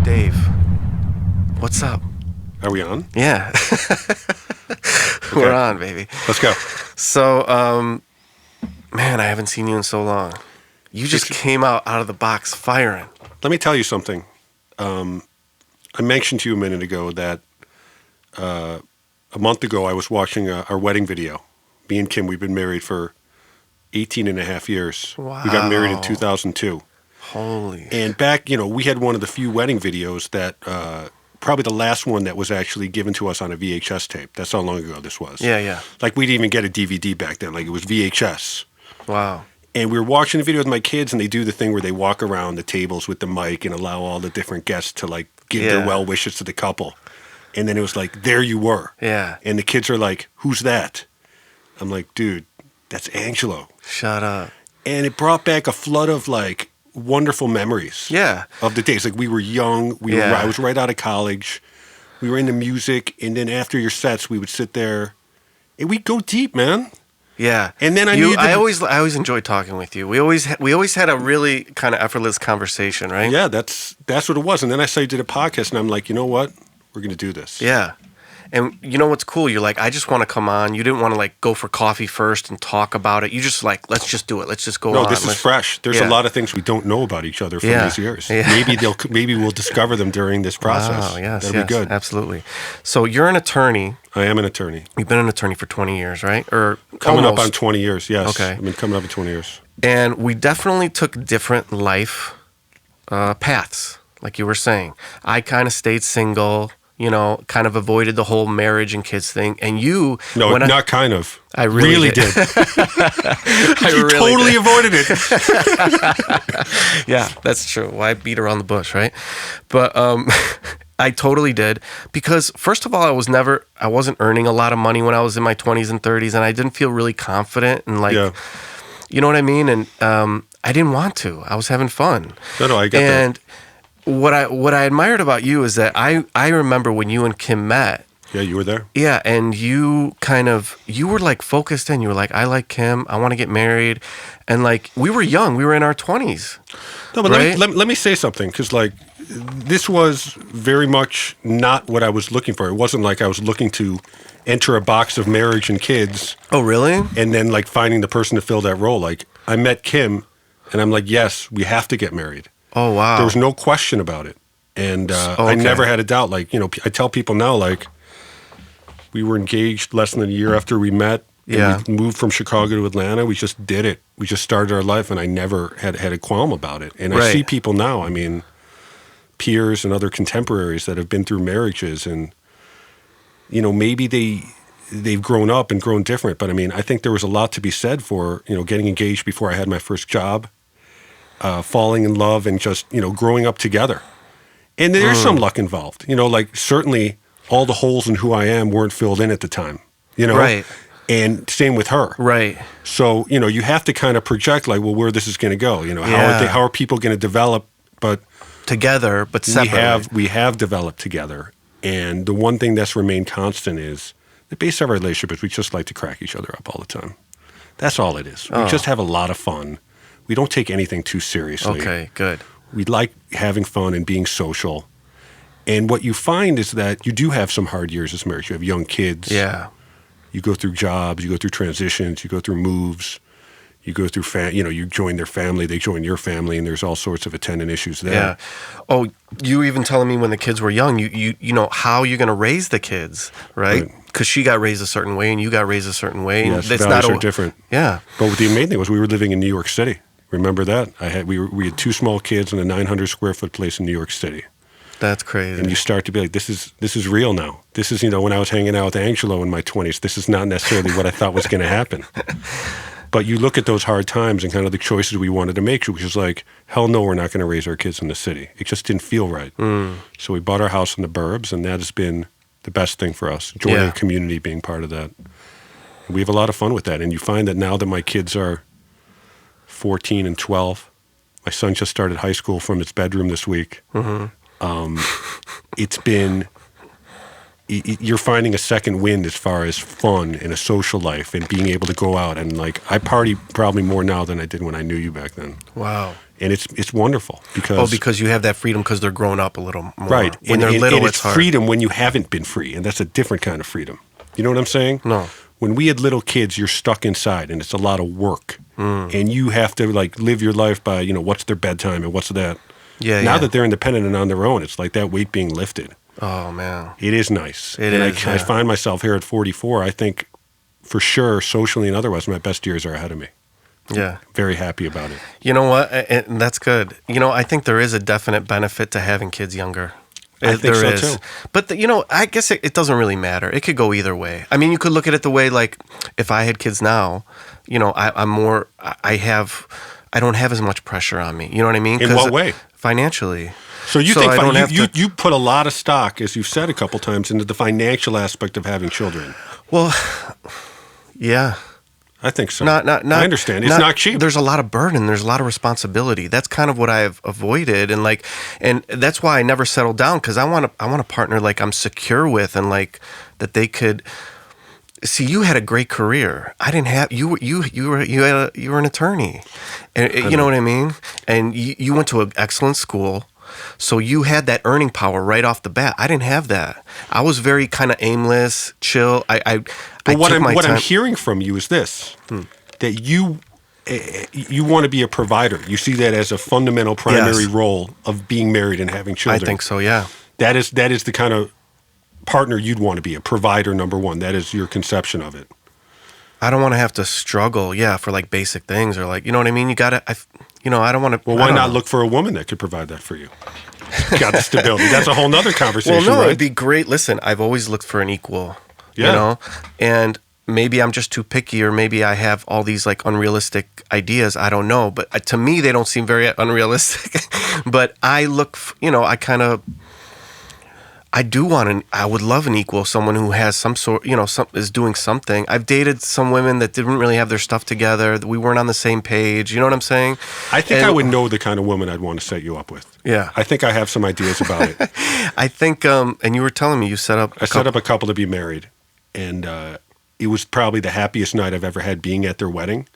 Dave, what's up? Are we on? Yeah. Okay. We're on, baby. Let's go. So, man, I haven't seen you in so long. You just came out of the box firing. Let me tell you something. I mentioned to you a minute ago that a month ago I was watching our wedding video. Me and Kim, we've been married for 18 and a half years. Wow. We got married in 2002. Holy. And back, we had one of the few wedding videos that, probably the last one that was actually given to us on a VHS tape. That's how long ago this was. Yeah. Like, we didn't even get a DVD back then. Like, it was VHS. Wow. And we were watching the video with my kids, and they do the thing where they walk around the tables with the mic and allow all the different guests to, like, give their well wishes to the couple. And then it was like, there you were. Yeah. And the kids are like, who's that? I'm like, dude, that's Angelo. Shut up. And it brought back a flood of, like, wonderful memories. Yeah. Of the days. Like, we were young. I was right out of college. We were into music. And then after your sets, we would sit there and we'd go deep, man. Yeah. And then I always enjoyed talking with you. We always had a really kind of effortless conversation, right? Yeah, that's what it was. And then I saw you did a podcast, and I'm like, you know what? We're going to do this. Yeah. And you know what's cool? You're like, I just want to come on. You didn't want to like go for coffee first and talk about it. You just like, let's just do it. Let's just go on. No, this is fresh. There's a lot of things we don't know about each other from these years. Yeah. Maybe we'll discover them during this process. Wow, yes, That'll be good. Absolutely. So you're an attorney. I am an attorney. You've been an attorney for 20 years, right? Or coming almost. up on 20 years, yes. Okay. I've been coming up on 20 years. And we definitely took different life paths, like you were saying. I kind of stayed single, kind of avoided the whole marriage and kids thing. And you... No, not kind of. I really did. You totally avoided it. Yeah, that's true. Why beat around the bush, right? But I totally did. Because first of all, I wasn't earning a lot of money when I was in my 20s and 30s, and I didn't feel really confident and you know what I mean? And I didn't want to. I was having fun. No, I get that. And what I admired about you is that I remember when you and Kim met. Yeah, you were there. Yeah, and you were like focused in. You were like, I like Kim. I want to get married. And like, we were young. We were in our 20s. No, but right? let me say something, because like, this was very much not what I was looking for. It wasn't like I was looking to enter a box of marriage and kids. Oh, really? And then like finding the person to fill that role. Like, I met Kim, and I'm like, yes, we have to get married. Oh, wow. There was no question about it. And I never had a doubt. Like, I tell people now, like, we were engaged less than a year after we met. Yeah. We moved from Chicago to Atlanta. We just did it. We just started our life, and I never had a qualm about it. And I see people now, I mean, peers and other contemporaries that have been through marriages, and, maybe they've grown up and grown different. But, I mean, I think there was a lot to be said for, getting engaged before I had my first job. Falling in love and just, growing up together. And there's some luck involved. Like certainly all the holes in who I am weren't filled in at the time, Right. And same with her. Right. So, you have to kind of project like, well, where this is going to go, how are people going to develop, but together, but separately. We have developed together. And the one thing that's remained constant is the base of our relationship is we just like to crack each other up all the time. That's all it is. We just have a lot of fun. We don't take anything too seriously. Okay, good. We like having fun and being social. And what you find is that you do have some hard years as marriage. You have young kids. Yeah. You go through jobs. You go through transitions. You go through moves. You go through, you join their family. They join your family, and there's all sorts of attendant issues there. Yeah. Oh, you even telling me when the kids were young, you know how you're going to raise the kids, right? Because she got raised a certain way, and you got raised a certain way. Yes, and values are different. Yeah. But the amazing thing was we were living in New York City. Remember that? We had two small kids in a 900 square foot place in New York City. That's crazy. And you start to be like, this is real now. This is, when I was hanging out with Angelo in my 20s, this is not necessarily what I thought was going to happen. But you look at those hard times and kind of the choices we wanted to make, which is like, hell no, we're not going to raise our kids in the city. It just didn't feel right. So we bought our house in the burbs, and that has been the best thing for us, joining a community, being part of that. And we have a lot of fun with that. And you find that now that my kids are 14 and 12, my son just started high school from his bedroom this week. It's been, you're finding a second wind as far as fun and a social life and being able to go out. And like, I party probably more now than I did when I knew you back then. Wow. And it's wonderful because because you have that freedom because they're growing up a little more. right. When they're little, and it's hard. freedom when you haven't been free, and that's a different kind of freedom. You know what I'm saying? No. When we had little kids, you're stuck inside, and it's a lot of work, and you have to like live your life by what's their bedtime and what's that. Yeah. Now that they're independent and on their own, it's like that weight being lifted. Oh man, it is nice. I find myself here at 44. I think for sure, socially and otherwise, my best years are ahead of me. Yeah. Very happy about it. You know what? And that's good. I think there is a definite benefit to having kids younger. I think so too. But I guess it doesn't really matter. It could go either way. I mean, you could look at it the way like if I had kids now, I'm more. I don't have as much pressure on me. You know what I mean? In what way? Financially. So you think you put a lot of stock, as you've said a couple times, into the financial aspect of having children? Well, yeah. I think so. I understand. It's not cheap. There's a lot of burden. There's a lot of responsibility. That's kind of what I've avoided, and that's why I never settled down because I want a partner like I'm secure with, and like that they could see. You had a great career. I didn't have you were an attorney, and you know what I mean. And you went to an excellent school. So you had that earning power right off the bat. I didn't have that. I was very kind of aimless, chill. What I'm hearing from you is this: that you want to be a provider. You see that as a fundamental primary role of being married and having children. I think so. Yeah. That is the kind of partner you'd want to be, a provider, number one. That is your conception of it. I don't want to have to struggle, for like basic things or like, you know what I mean? I don't want to. Well, why not look for a woman that could provide that for you? Got the stability. That's a whole nother conversation. Well, no, right? It'd be great. Listen, I've always looked for an equal, and maybe I'm just too picky, or maybe I have all these like unrealistic ideas. I don't know, but to me, they don't seem very unrealistic. But I look, I would love an equal, someone who has some sort, is doing something. I've dated some women that didn't really have their stuff together. We weren't on the same page. You know what I'm saying? I think I would know the kind of woman I'd want to set you up with. Yeah. I think I have some ideas about it. I think, and you were telling me you set up. I set up a couple to be married, and it was probably the happiest night I've ever had being at their wedding.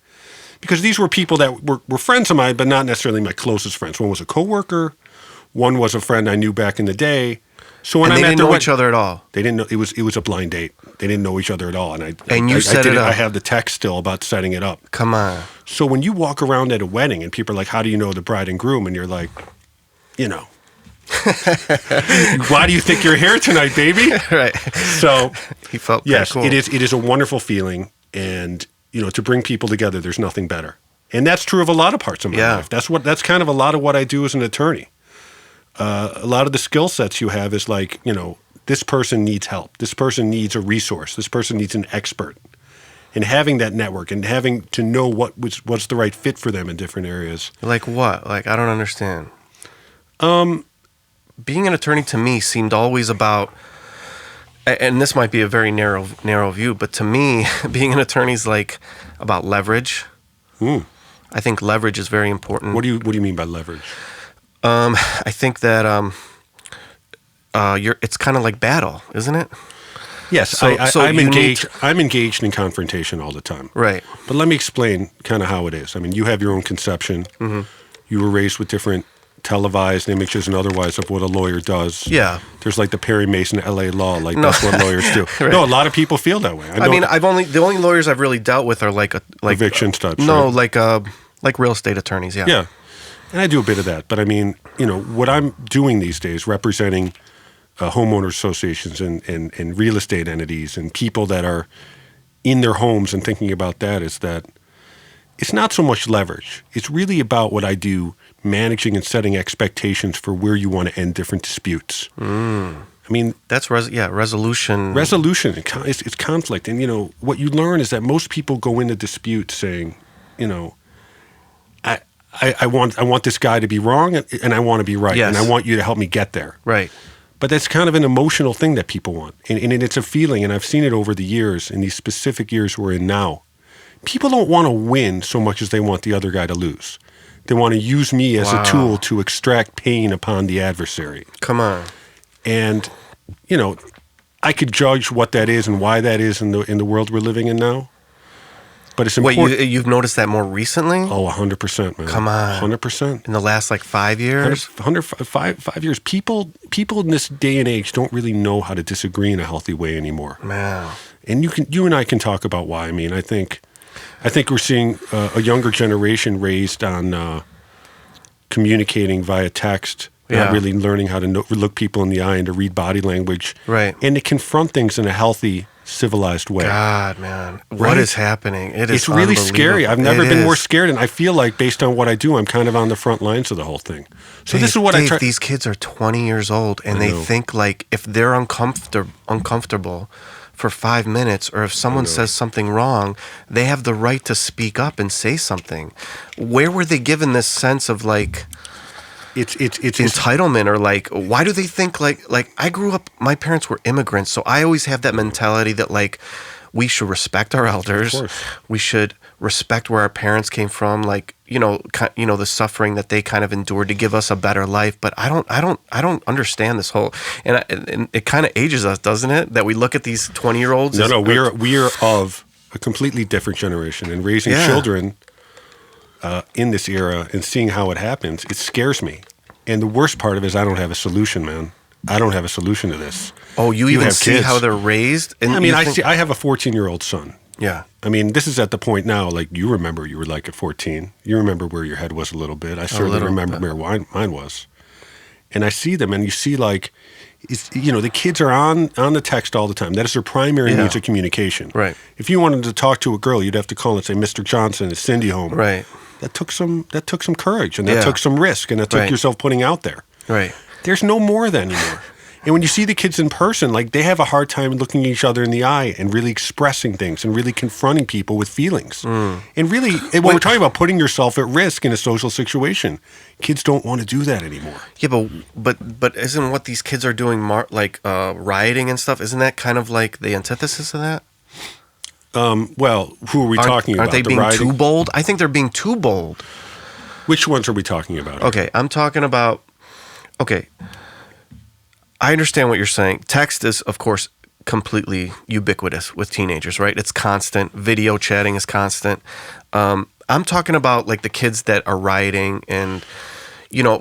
Because these were people that were friends of mine, but not necessarily my closest friends. One was a coworker. One was a friend I knew back in the day. So when they didn't know each other at all. They didn't know. It was a blind date. They didn't know each other at all. And you set it up. I have the text still about setting it up. Come on. So when you walk around at a wedding and people are like, "How do you know the bride and groom?" and you're like, "Why do you think you're here tonight, baby?" Right. So he felt yes, cool. it is a wonderful feeling, and to bring people together, there's nothing better. And that's true of a lot of parts of my life. That's kind of a lot of what I do as an attorney. A lot of the skill sets you have is like, this person needs help. This person needs a resource. This person needs an expert. And having that network and having to know what's the right fit for them in different areas. Like what? Like, I don't understand. Being an attorney to me seemed always about, and this might be a very narrow view, but to me, being an attorney is like about leverage. I think leverage is very important. What do you mean by leverage? I think that it's kind of like battle, isn't it? Yes, I'm engaged. I'm engaged in confrontation all the time. Right. But let me explain kind of how it is. I mean, you have your own conception. Mm-hmm. You were raised with different televised images and otherwise of what a lawyer does. Yeah. There's like the Perry Mason LA law, that's what lawyers do. Right. No, a lot of people feel that way. I mean, the only lawyers I've really dealt with are like eviction types. No, right? like real estate attorneys. Yeah. Yeah. And I do a bit of that, but I mean, what I'm doing these days, representing homeowner associations and real estate entities and people that are in their homes and thinking about that, is that it's not so much leverage. It's really about what I do, managing and setting expectations for where you want to end different disputes. I mean, that's resolution. Resolution. It's conflict, and what you learn is that most people go into disputes saying, I want this guy to be wrong, and I want to be right, yes. and I want you to help me get there. Right. But that's kind of an emotional thing that people want, and it's a feeling, and I've seen it over the years, in these specific years we're in now. People don't want to win so much as they want the other guy to lose. They want to use me as a tool to extract pain upon the adversary. Come on. And, I could judge what that is and why that is in the world we're living in now. But it's Wait, important. you've noticed that more recently? Oh, 100%, man. Come on. 100%. In the last like 5 years? 5 years. People in this day and age don't really know how to disagree in a healthy way anymore. Man. And you and I can talk about why. I mean, I think we're seeing a younger generation raised on communicating via text, not really learning how to look people in the eye and to read body language, right? And to confront things in a healthy, civilized way. God, man, what is happening? It's really scary. I've never been more scared, and I feel like based on what I do, I'm kind of on the front lines of the whole thing. So this is what I try. These kids are 20 years old, and they think like if they're uncomfortable for 5 minutes, or if someone says something wrong, they have the right to speak up and say something. Where were they given this sense of like? It's entitlement, or like, why do they think like I grew up, my parents were immigrants, so I always have that mentality that like we should respect our elders, we should respect where our parents came from, like the suffering that they kind of endured to give us a better life. But I don't understand this whole, and it kind of ages us, doesn't it? That we look at these 20-year-olds. No, we are of a completely different generation, and raising children in this era and seeing how it happens, it scares me. And the worst part of it is I don't have a solution, man. I don't have a solution to this. Oh, you even see kids. How they're raised? And I mean, I have a 14-year-old son. Yeah. I mean, this is at the point now, like, you remember you were like at 14. You remember where your head was a little bit. I certainly remember where mine was. And I see them, and you see, like, the kids are on the text all the time. That is their primary means of communication. Right. If you wanted to talk to a girl, you'd have to call and say, Mr. Johnson, is Cindy home? Right. That took some courage, and that took some risk, and that took yourself putting out there. Right. There's no more of that anymore. And when you see the kids in person, like, they have a hard time looking each other in the eye and really expressing things and really confronting people with feelings. And really, when we're talking about putting yourself at risk in a social situation, kids don't want to do that anymore. Yeah, but isn't what these kids are doing, rioting and stuff, isn't that kind of like the antithesis of that? Well, who are we talking about? Aren't they being too bold? I think they're being too bold. Which ones are we talking about? Okay, I'm talking about... Okay, I understand what you're saying. Text is, of course, completely ubiquitous with teenagers, right? It's constant. Video chatting is constant. I'm talking about like the kids that are rioting and,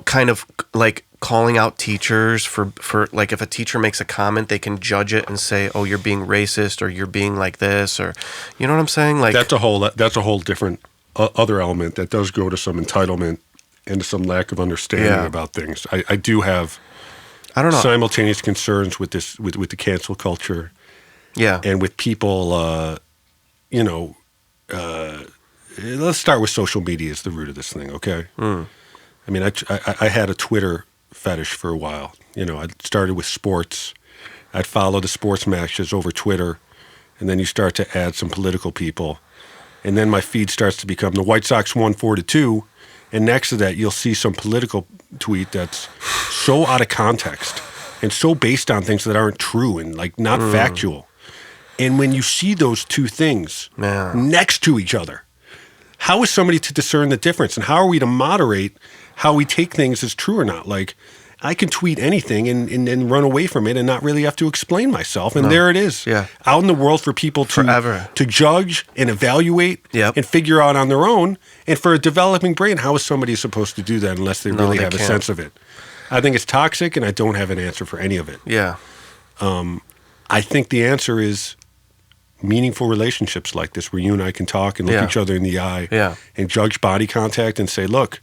kind of like calling out teachers for like if a teacher makes a comment, they can judge it and say, oh, you're being racist, or you're being like this, or you know what I'm saying? Like that's a whole different other element that does go to some entitlement and to some lack of understanding about things. I do have simultaneous concerns with this with the cancel culture. Yeah. And with people let's start with social media as the root of this thing, okay? I mean, I had a Twitter fetish for a while. I started with sports. I'd follow the sports matches over Twitter, and then you start to add some political people, and then my feed starts to become the White Sox won 4-2, and next to that you'll see some political tweet that's so out of context and so based on things that aren't true and like not factual. And when you see those two things next to each other, how is somebody to discern the difference, and how are we to moderate how we take things as true or not? Like, I can tweet anything and run away from it and not really have to explain myself. And there it is, out in the world for people to judge and evaluate and figure out on their own. And for a developing brain, how is somebody supposed to do that unless they really have a sense of it? I think it's toxic, and I don't have an answer for any of it. Yeah. I think the answer is meaningful relationships like this, where you and I can talk and look each other in the eye and judge body contact and say, look,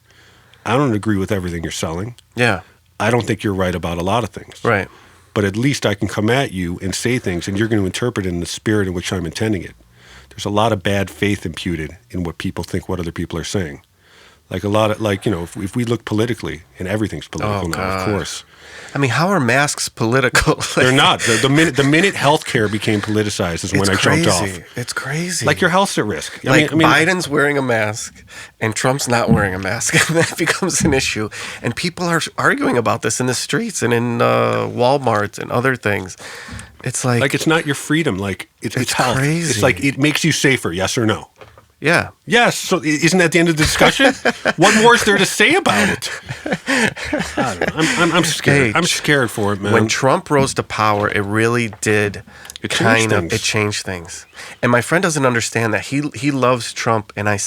I don't agree with everything you're selling. Yeah. I don't think you're right about a lot of things. Right. But at least I can come at you and say things, and you're going to interpret it in the spirit in which I'm intending it. There's a lot of bad faith imputed in what people think what other people are saying. Like a lot of, if we look politically, and everything's political now, of course. I mean, how are masks political? They're not. The minute healthcare became politicized is when I jumped off. It's crazy. Like your health's at risk. I mean, Biden's wearing a mask and Trump's not wearing a mask, and that becomes an issue. And people are arguing about this in the streets and in Walmart and other things. It's like it's not your freedom. Like it's health. Crazy. It's like it makes you safer. Yes or no. Yeah. Yes. So isn't that the end of the discussion? What more is there to say about it? I don't know. I'm scared. I'm scared for it, man. When Trump rose to power, it really did It changed it changed things. And my friend doesn't understand that. He loves Trump, and I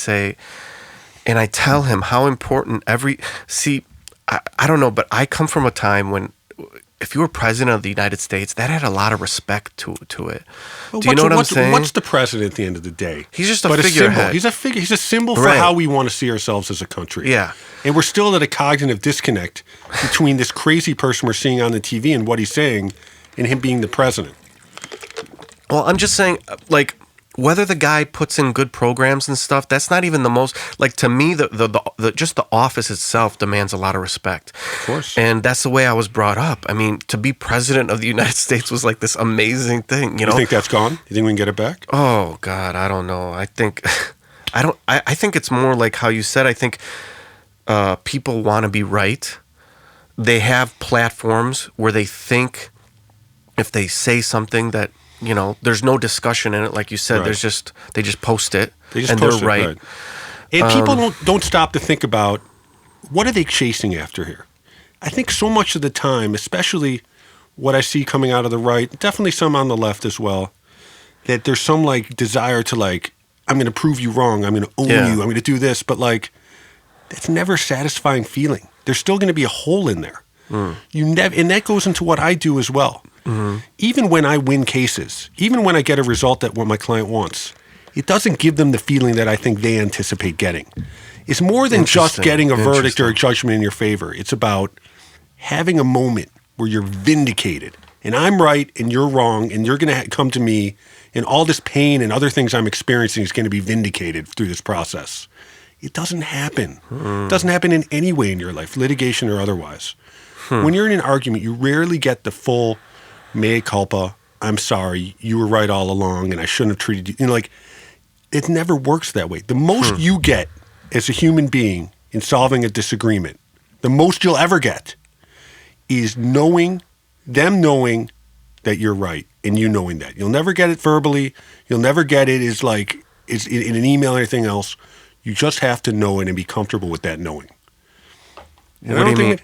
tell him how important I don't know, but I come from a time when if you were president of the United States, that had a lot of respect to it. Well, do you know what I'm saying? What's the president at the end of the day? He's just a figurehead. He's a figure. He's a symbol for how we want to see ourselves as a country. Yeah. And we're still at a cognitive disconnect between this crazy person we're seeing on the TV and what he's saying and him being the president. Well, I'm just saying, like, whether the guy puts in good programs and stuff, that's not even the most, like, to me, the just the office itself demands a lot of respect. Of course. And that's the way I was brought up. I mean, to be president of the United States was like this amazing thing, you know? You think that's gone? You think we can get it back? Oh, God, I don't know. I think, I think it's more like how you said. I think people want to be right. They have platforms where they think if they say something that, you know, there's no discussion in it. Like you said, Right. they just post it, They just and post they're it, right. And people don't stop to think about what are they chasing after here. I think so much of the time, especially what I see coming out of the right, definitely some on the left as well, that there's some like desire to like, I'm going to prove you wrong. I'm going to own you. I'm going to do this. But like, that's never a satisfying feeling. There's still going to be a hole in there. And that goes into what I do as well. Mm-hmm. Even when I win cases, even when I get a result that what my client wants, it doesn't give them the feeling that I think they anticipate getting. It's more than just getting a verdict or a judgment in your favor. It's about having a moment where you're vindicated and I'm right and you're wrong and you're going to come to me and all this pain and other things I'm experiencing is going to be vindicated through this process. It doesn't happen. It doesn't happen in any way in your life, litigation or otherwise. When you're in an argument, you rarely get the full mea culpa, I'm sorry, you were right all along and I shouldn't have treated you. You know, like, it never works that way. The most you get as a human being in solving a disagreement, the most you'll ever get is knowing that you're right and you knowing that. You'll never get it verbally. You'll never get it as like, it's in an email or anything else. You just have to know it and be comfortable with that knowing. And what do you mean?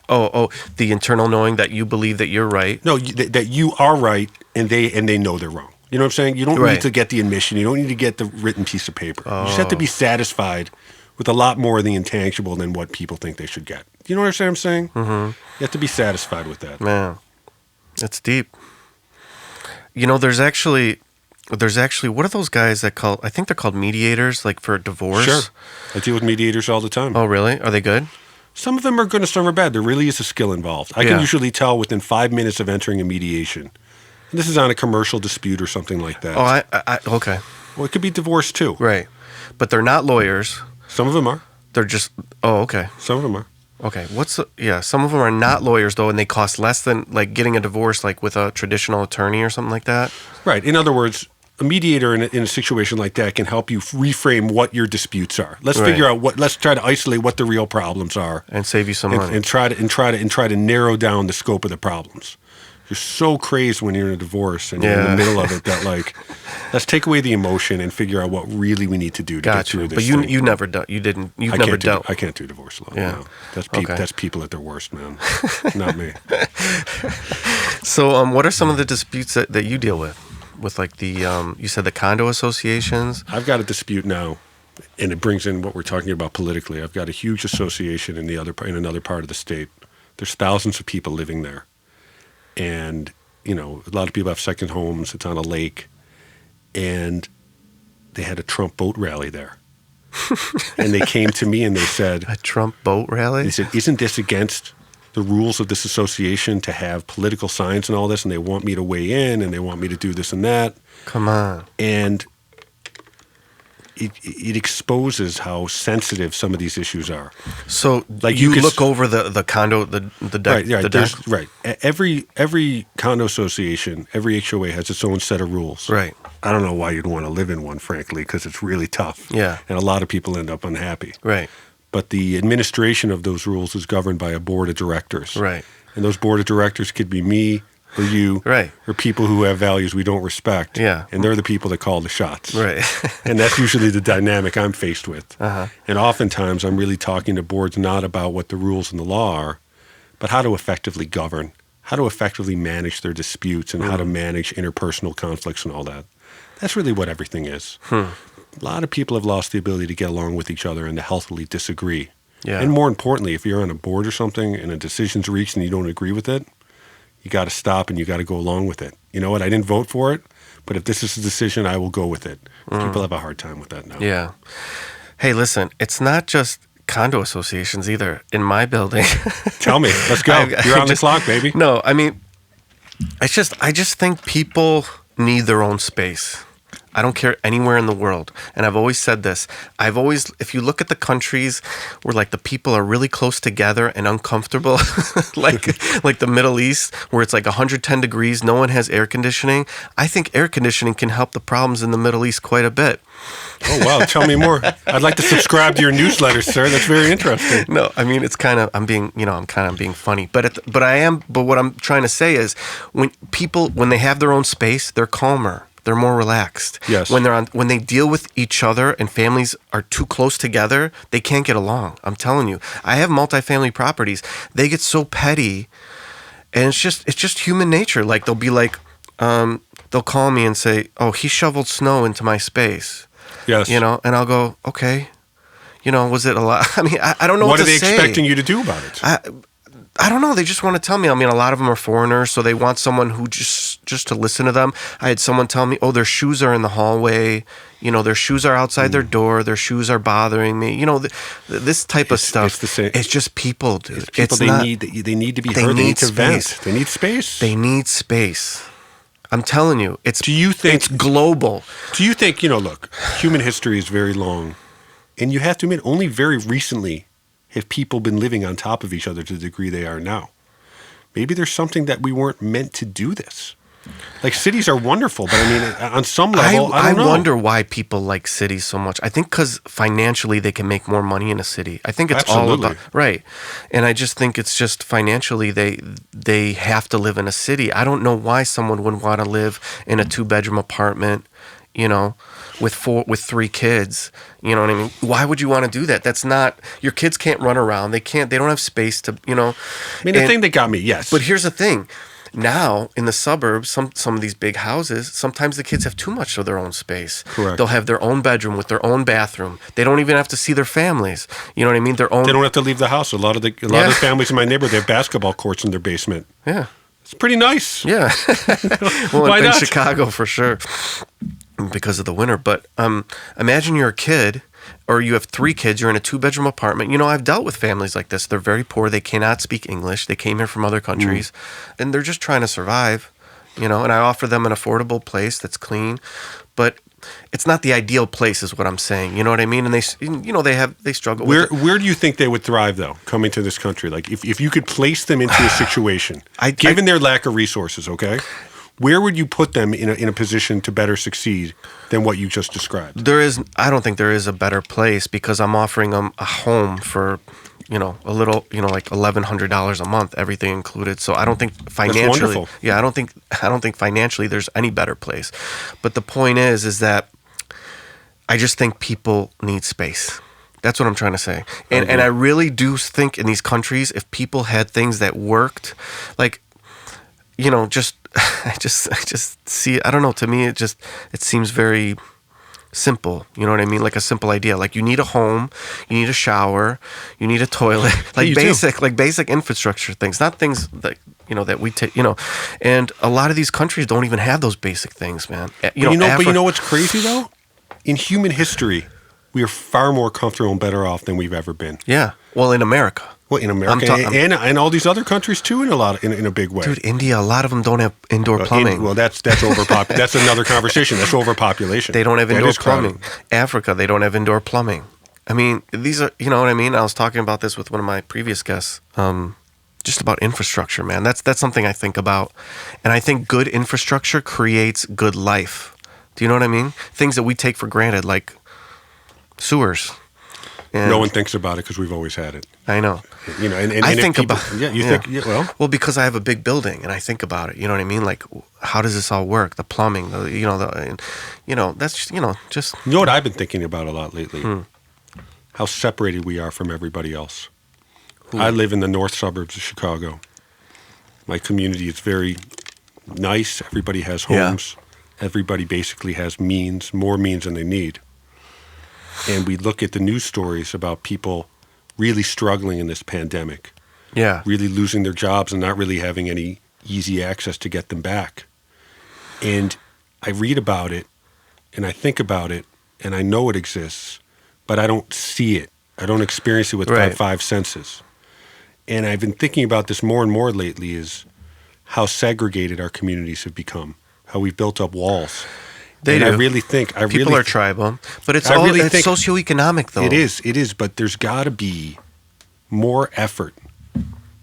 The internal knowing that you believe that you're right. No, that you are right, and they know they're wrong. You know what I'm saying? You don't need to get the admission. You don't need to get the written piece of paper. You just have to be satisfied with a lot more of the intangible than what people think they should get. You know what I'm saying? Mm-hmm. You have to be satisfied with that. Man, that's deep. You know, there's actually what are those guys that call? I think they're called mediators, like for divorce. Sure, I deal with mediators all the time. Oh, really? Are they good? Some of them are good and some are bad. There really is a skill involved. I can usually tell within 5 minutes of entering a mediation. And this is on a commercial dispute or something like that. Oh, okay. Well, it could be divorce too. Right. But they're not lawyers. Some of them are. They're just, okay. Some of them are. Okay. Some of them are not lawyers, though, and they cost less than, like, getting a divorce, like, with a traditional attorney or something like that? Right. In other words, a mediator in a situation like that can help you reframe what your disputes are. Let's figure out let's try to isolate what the real problems are. And save you some money. And try to narrow down the scope of the problems. You're so crazy when you're in a divorce and you're in the middle of it that, like, let's take away the emotion and figure out what really we need to do to get through this. But you never done. You didn't. You've never dealt. I can't do divorce law. Yeah. No. That's people at their worst, man. Not me. So, what are some of the disputes that you deal with? With like the you said the condo associations? I've got a dispute now, and it brings in what we're talking about politically. I've got a huge association in another part of the state. There's thousands of people living there. And, you know, a lot of people have second homes. It's on a lake. And they had a Trump boat rally there. And they came to me and they said... A Trump boat rally? They said, isn't this against the rules of this association to have political signs and all this? And they want me to weigh in and they want me to do this and that. Come on. And it exposes how sensitive some of these issues are. So, like, you look over the condo, the deck. Right. The deck. Right. Every condo association, every HOA has its own set of rules. Right. I don't know why you'd want to live in one, frankly, because it's really tough. Yeah. And a lot of people end up unhappy. Right. But the administration of those rules is governed by a board of directors. Right. And those board of directors could be me, or you Right. or people who have values we don't respect. Yeah. And they're the people that call the shots. Right. And that's usually the dynamic I'm faced with. Uh-huh. And oftentimes I'm really talking to boards not about what the rules and the law are, but how to effectively govern, how to effectively manage their disputes, and how to manage interpersonal conflicts and all that. That's really what everything is. A lot of people have lost the ability to get along with each other and to healthily disagree. Yeah. And more importantly, if you're on a board or something and a decision's reached and you don't agree with it, you got to stop and you got to go along with it. You know what? I didn't vote for it, but if this is a decision, I will go with it. People have a hard time with that now. Yeah. Hey, listen, it's not just condo associations either in my building. Tell me. Let's go. You're on the clock, baby. No, I mean, I just think people need their own space. I don't care anywhere in the world. And I've always said this. If you look at the countries where like the people are really close together and uncomfortable, like the Middle East, where it's like 110 degrees, no one has air conditioning. I think air conditioning can help the problems in the Middle East quite a bit. Oh, wow. Tell me more. I'd like to subscribe to your newsletter, sir. That's very interesting. No, I mean, it's kind of, I'm kind of being funny, but what I'm trying to say is when they have their own space, they're calmer. They're more relaxed. Yes. When they deal with each other and families are too close together, they can't get along. I'm telling you. I have multifamily properties. They get so petty, and it's just human nature. Like they'll be like, they'll call me and say, "Oh, he shoveled snow into my space." Yes. And I'll go, "Okay." Was it a lot? I mean, I don't know what to say. What are they expecting you to do about it? I don't know. They just want to tell me. I mean, a lot of them are foreigners, so they want someone who just to listen to them. I had someone tell me, "Oh, their shoes are in the hallway. Their shoes are outside their door. Their shoes are bothering me." This type of stuff. It's the same. It's just people, dude. It's people. They need to be heard. They need to vent. They need space. They need space. I'm telling you. Do you think it's global? Do you think look, human history is very long, and you have to admit, only very recently have people been living on top of each other to the degree they are now. Maybe there's something that we weren't meant to do this. Like, cities are wonderful, but I mean, on some level, I don't know. I wonder why people like cities so much. I think because financially they can make more money in a city. I think it's all about, right. And I just think it's just financially they have to live in a city. I don't know why someone wouldn't want to live in a 2-bedroom apartment, with 3 kids. You know what I mean? Why would you want to do that? That's not, your kids can't run around. They don't have space to, I mean, the thing that got me, yes. But here's the thing. Now, in the suburbs, some of these big houses, sometimes the kids have too much of their own space. Correct. They'll have their own bedroom with their own bathroom. They don't even have to see their families. You know what I mean? They don't have to leave the house. A lot of the families in my neighborhood, they have basketball courts in their basement. Yeah. It's pretty nice. Yeah. Well, Why in not? Chicago, for sure, because of the winter. But imagine you're a kid, or you have 3 kids, you're in a 2-bedroom apartment. I've dealt with families like this. They're very poor. They cannot speak English. They came here from other countries, and they're just trying to survive, and I offer them an affordable place that's clean, but it's not the ideal place is what I'm saying. You know what I mean? And they struggle with it. Where do you think they would thrive, though, coming to this country? Like, if you could place them into a situation, given their lack of resources, okay? Where would you put them in a position to better succeed than what you just described? I don't think there is a better place, because I'm offering them a home for, a little, like $1,100 a month, everything included. So I don't think financially, that's wonderful. Yeah, I don't think financially there's any better place. But the point is that I just think people need space. That's what I'm trying to say. And I really do think in these countries, if people had things that worked, like, I just see, I don't know, to me it seems very simple. You know what I mean? Like a simple idea. Like, you need a home, you need a shower, you need a toilet, like basic infrastructure things, not things that that we take, and a lot of these countries don't even have those basic things, man. But you know what's crazy though? In human history, we are far more comfortable and better off than we've ever been. Yeah. Well, in America. Well, in America and all these other countries too, in a big way. Dude, India, a lot of them don't have indoor plumbing. That's that's another conversation. That's overpopulation. They don't have indoor plumbing. Africa, they don't have indoor plumbing. I mean, these are, you know what I mean? I was talking about this with one of my previous guests. Just about infrastructure, man. That's something I think about, and I think good infrastructure creates good life. Do you know what I mean? Things that we take for granted, like sewers. And no one thinks about it because we've always had it. I know. You know, and I if think people, about. yeah, you yeah. think, yeah, well, because I have a big building and I think about it. You know what I mean? Like, how does this all work? The plumbing, that's just. you know what I've been thinking about a lot lately? How separated we are from everybody else. I live in the north suburbs of Chicago. My community is very nice. Everybody has homes. Yeah. Everybody basically has more means than they need. And we look at the news stories about people really struggling in this pandemic. Yeah. Really losing their jobs and not really having any easy access to get them back. And I read about it and I think about it and I know it exists, but I don't see it. I don't experience it with my five senses. And I've been thinking about this more and more lately is how segregated our communities have become, how we've built up walls. They do. I really think people are tribal, but it's socioeconomic though. It is, but there's got to be more effort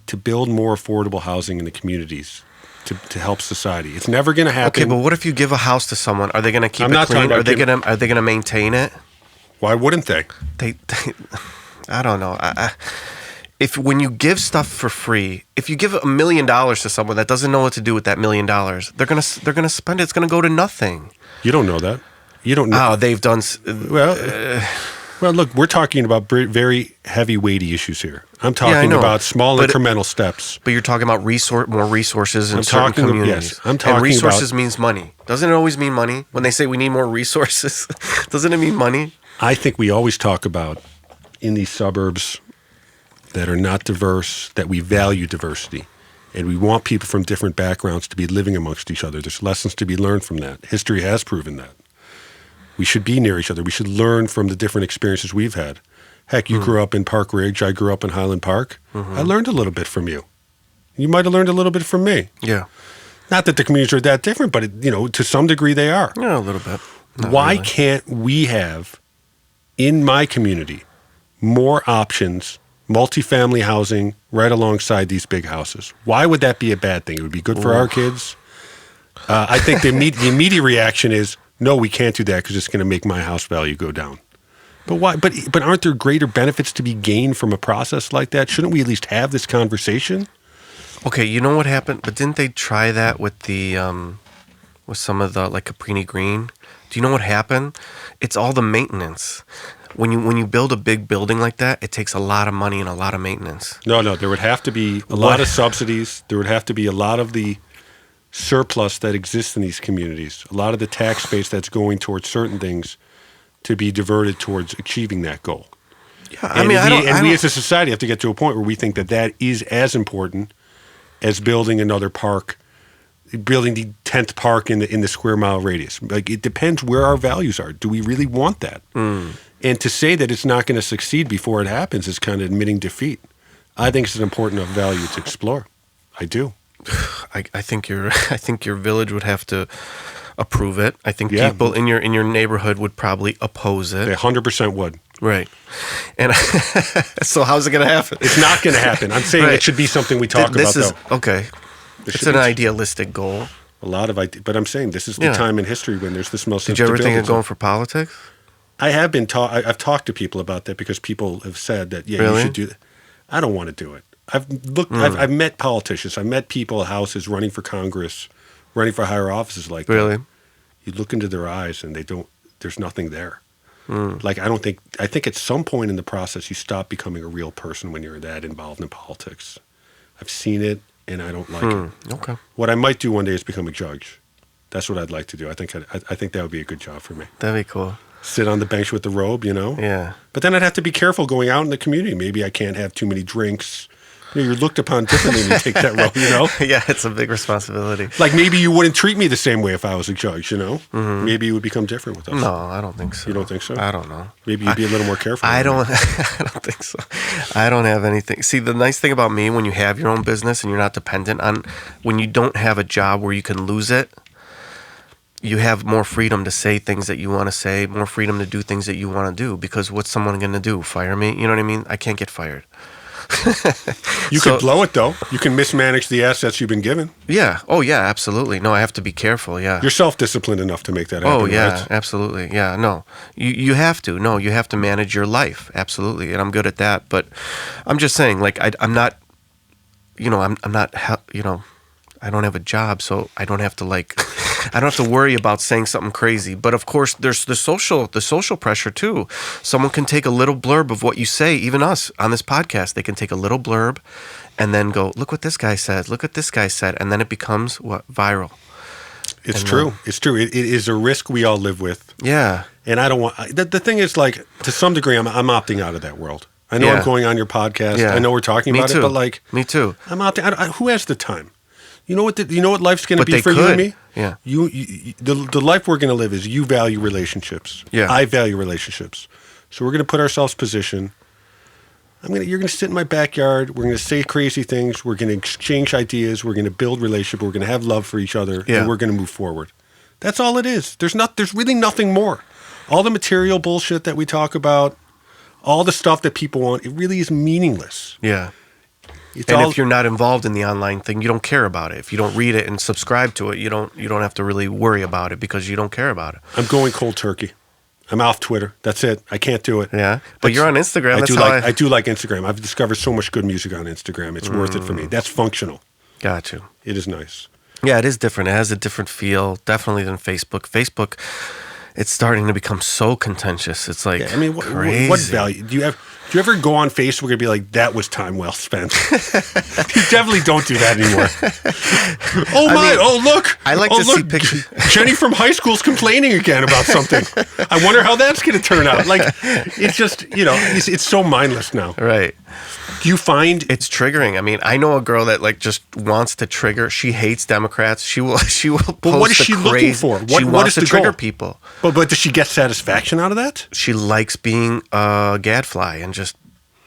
to build more affordable housing in the communities to help society. It's never going to happen. Okay, but what if you give a house to someone? Are they going to keep it clean? Are they going to maintain it? Why wouldn't they? They I don't know. If when you give stuff for free, if you give $1 million to someone that doesn't know what to do with that $1 million, they're gonna spend it. It's gonna go to nothing. You don't know that. You don't know. Oh, they've done. Well, look, we're talking about very heavy, weighty issues here. I'm talking about small incremental steps. But you're talking about more resources in certain communities. Yes, I'm talking and resources means money. Doesn't it always mean money? When they say we need more resources, doesn't it mean money? I think we always talk about in these suburbs that are not diverse, that we value diversity. And we want people from different backgrounds to be living amongst each other. There's lessons to be learned from that. History has proven that. We should be near each other. We should learn from the different experiences we've had. Heck, you grew up in Park Ridge. I grew up in Highland Park. I learned a little bit from you. You might have learned a little bit from me. Yeah. Not that the communities are that different, but, to some degree they are. Yeah, a little bit. Why can't we have, in my community, more options, multifamily housing right alongside these big houses? Why would that be a bad thing? It would be good for our kids. I think the immediate reaction is, no, we can't do that because it's going to make my house value go down. But why? But aren't there greater benefits to be gained from a process like that? Shouldn't we at least have this conversation? Okay, you know what happened? But didn't they try that with the with some of the like Caprini Green? Do you know what happened? It's all the maintenance. When you build a big building like that, it takes a lot of money and a lot of maintenance. No, there would have to be a lot of subsidies. There would have to be a lot of the surplus that exists in these communities, a lot of the tax base that's going towards certain things to be diverted towards achieving that goal. Yeah, we as a society have to get to a point where we think that is as important as building another park, building the 10th park in the square mile radius. Like, it depends where our values are. Do we really want that? And to say that it's not going to succeed before it happens is kind of admitting defeat. I think it's an important enough value to explore. I do. I think your village would have to approve it. I think people in your neighborhood would probably oppose it. They 100% would. Right. And so how's it going to happen? It's not going to happen. I'm saying it should be something we talk about, though. Okay. It's an idealistic goal. A lot of ideas. But I'm saying this is the time in history when there's this most. Did you ever think of going for politics? I have been I've talked to people about that because people have said that, you should do that. I don't want to do it. I've met politicians. I've met people at houses running for Congress, running for higher offices like that. Really? You look into their eyes and there's nothing there. I think at some point in the process, you stop becoming a real person when you're that involved in politics. I've seen it and I don't like it. Okay. What I might do one day is become a judge. That's what I'd like to do. I think that would be a good job for me. That'd be cool. Sit on the bench with the robe, Yeah. But then I'd have to be careful going out in the community. Maybe I can't have too many drinks. You're looked upon differently when you take that robe, Yeah, it's a big responsibility. Like maybe you wouldn't treat me the same way if I was a judge, Maybe it would become different with us. No, I don't think so. You don't think so? I don't know. Maybe you'd be a little more careful. I don't think so. I don't have anything. See, the nice thing about me, when you have your own business and you're not dependent on, when you don't have a job where you can lose it, you have more freedom to say things that you want to say, more freedom to do things that you want to do, because what's someone going to do? Fire me? You know what I mean? I can't get fired. You could blow it, though. You can mismanage the assets you've been given. Yeah. Oh, yeah, absolutely. No, I have to be careful, yeah. You're self-disciplined enough to make that happen, Oh, yeah, right? absolutely. Yeah, no. You have to. No, you have to manage your life, absolutely, and I'm good at that. But I'm just saying, like, I'm not, I'm not, I don't have a job, so I don't have to, like, I don't have to worry about saying something crazy. But of course, there's the social pressure too. Someone can take a little blurb of what you say, even us on this podcast. They can take a little blurb and then go, look what this guy said, look what this guy said. And then it becomes viral. It's true. It's true. It is a risk we all live with. Yeah. And I don't want, the thing is, like, to some degree, I'm opting out of that world. I know I'm going on your podcast. Yeah. I know we're talking about it, but like, me too. I'm opting. Who has the time? You know what life's going to be for you and me? Yeah. The life we're going to live is you value relationships. Yeah. I value relationships. So we're going to put ourselves in position. You're going to sit in my backyard. We're going to say crazy things. We're going to exchange ideas. We're going to build relationship. We're going to have love for each other. Yeah. And we're going to move forward. That's all it is. There's really nothing more. All the material bullshit that we talk about, all the stuff that people want, it really is meaningless. Yeah. If you're not involved in the online thing, you don't care about it. If you don't read it and subscribe to it, you don't have to really worry about it because you don't care about it. I'm going cold turkey. I'm off Twitter. That's it. I can't do it. Yeah, but you're on Instagram. I do like Instagram. I've discovered so much good music on Instagram. It's worth it for me. That's functional. Got you. It is nice. Yeah, it is different. It has a different feel, definitely, than Facebook. Facebook, it's starting to become so contentious. It's like, crazy. What value do you have? Do you ever go on Facebook and be like, that was time well spent? You definitely don't do that anymore. Look. I like to see pictures. Jenny from high school's complaining again about something. I wonder how that's going to turn out. Like, it's just, it's so mindless now. Right. Do you find it's triggering? I mean, I know a girl that like just wants to trigger. She hates Democrats. She will post. But what is she looking for? She wants to trigger people. But does she get satisfaction out of that? She likes being a gadfly and just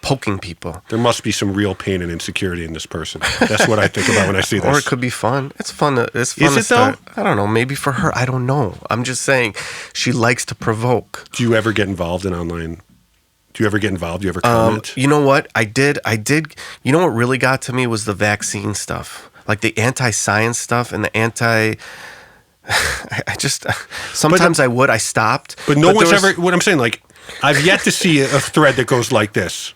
poking people. There must be some real pain and insecurity in this person. That's what I think about when I see this. Or it could be fun. It's fun. It's fun. Is it though? I don't know. Maybe for her. I don't know. I'm just saying she likes to provoke. Do you ever get involved in online? Do you ever get involved? Do you ever comment? You know what? I did. You know what really got to me was the vaccine stuff. Like the anti-science stuff and the anti... I just... Sometimes I stopped. But one's ever... What I'm saying, like, I've yet to see a thread that goes like this.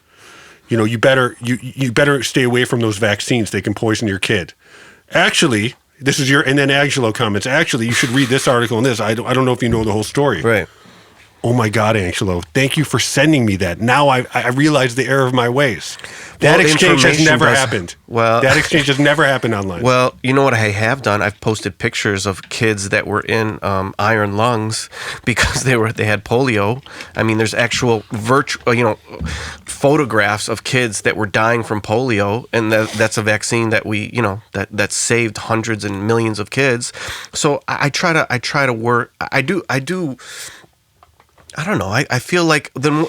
You better stay away from those vaccines. They can poison your kid. Actually, this is and then Angelo comments, actually, you should read this article and this. I don't know if you know the whole story. Right. Oh my God, Angelo, thank you for sending me that. Now I realize the error of my ways. That exchange has never happened. Well, that exchange has never happened online. Well, you know what I have done? I've posted pictures of kids that were in iron lungs because they had polio. I mean, there's actual photographs of kids that were dying from polio, and that's a vaccine that that saved hundreds and millions of kids. So I try to work. I do. I don't know. I feel like then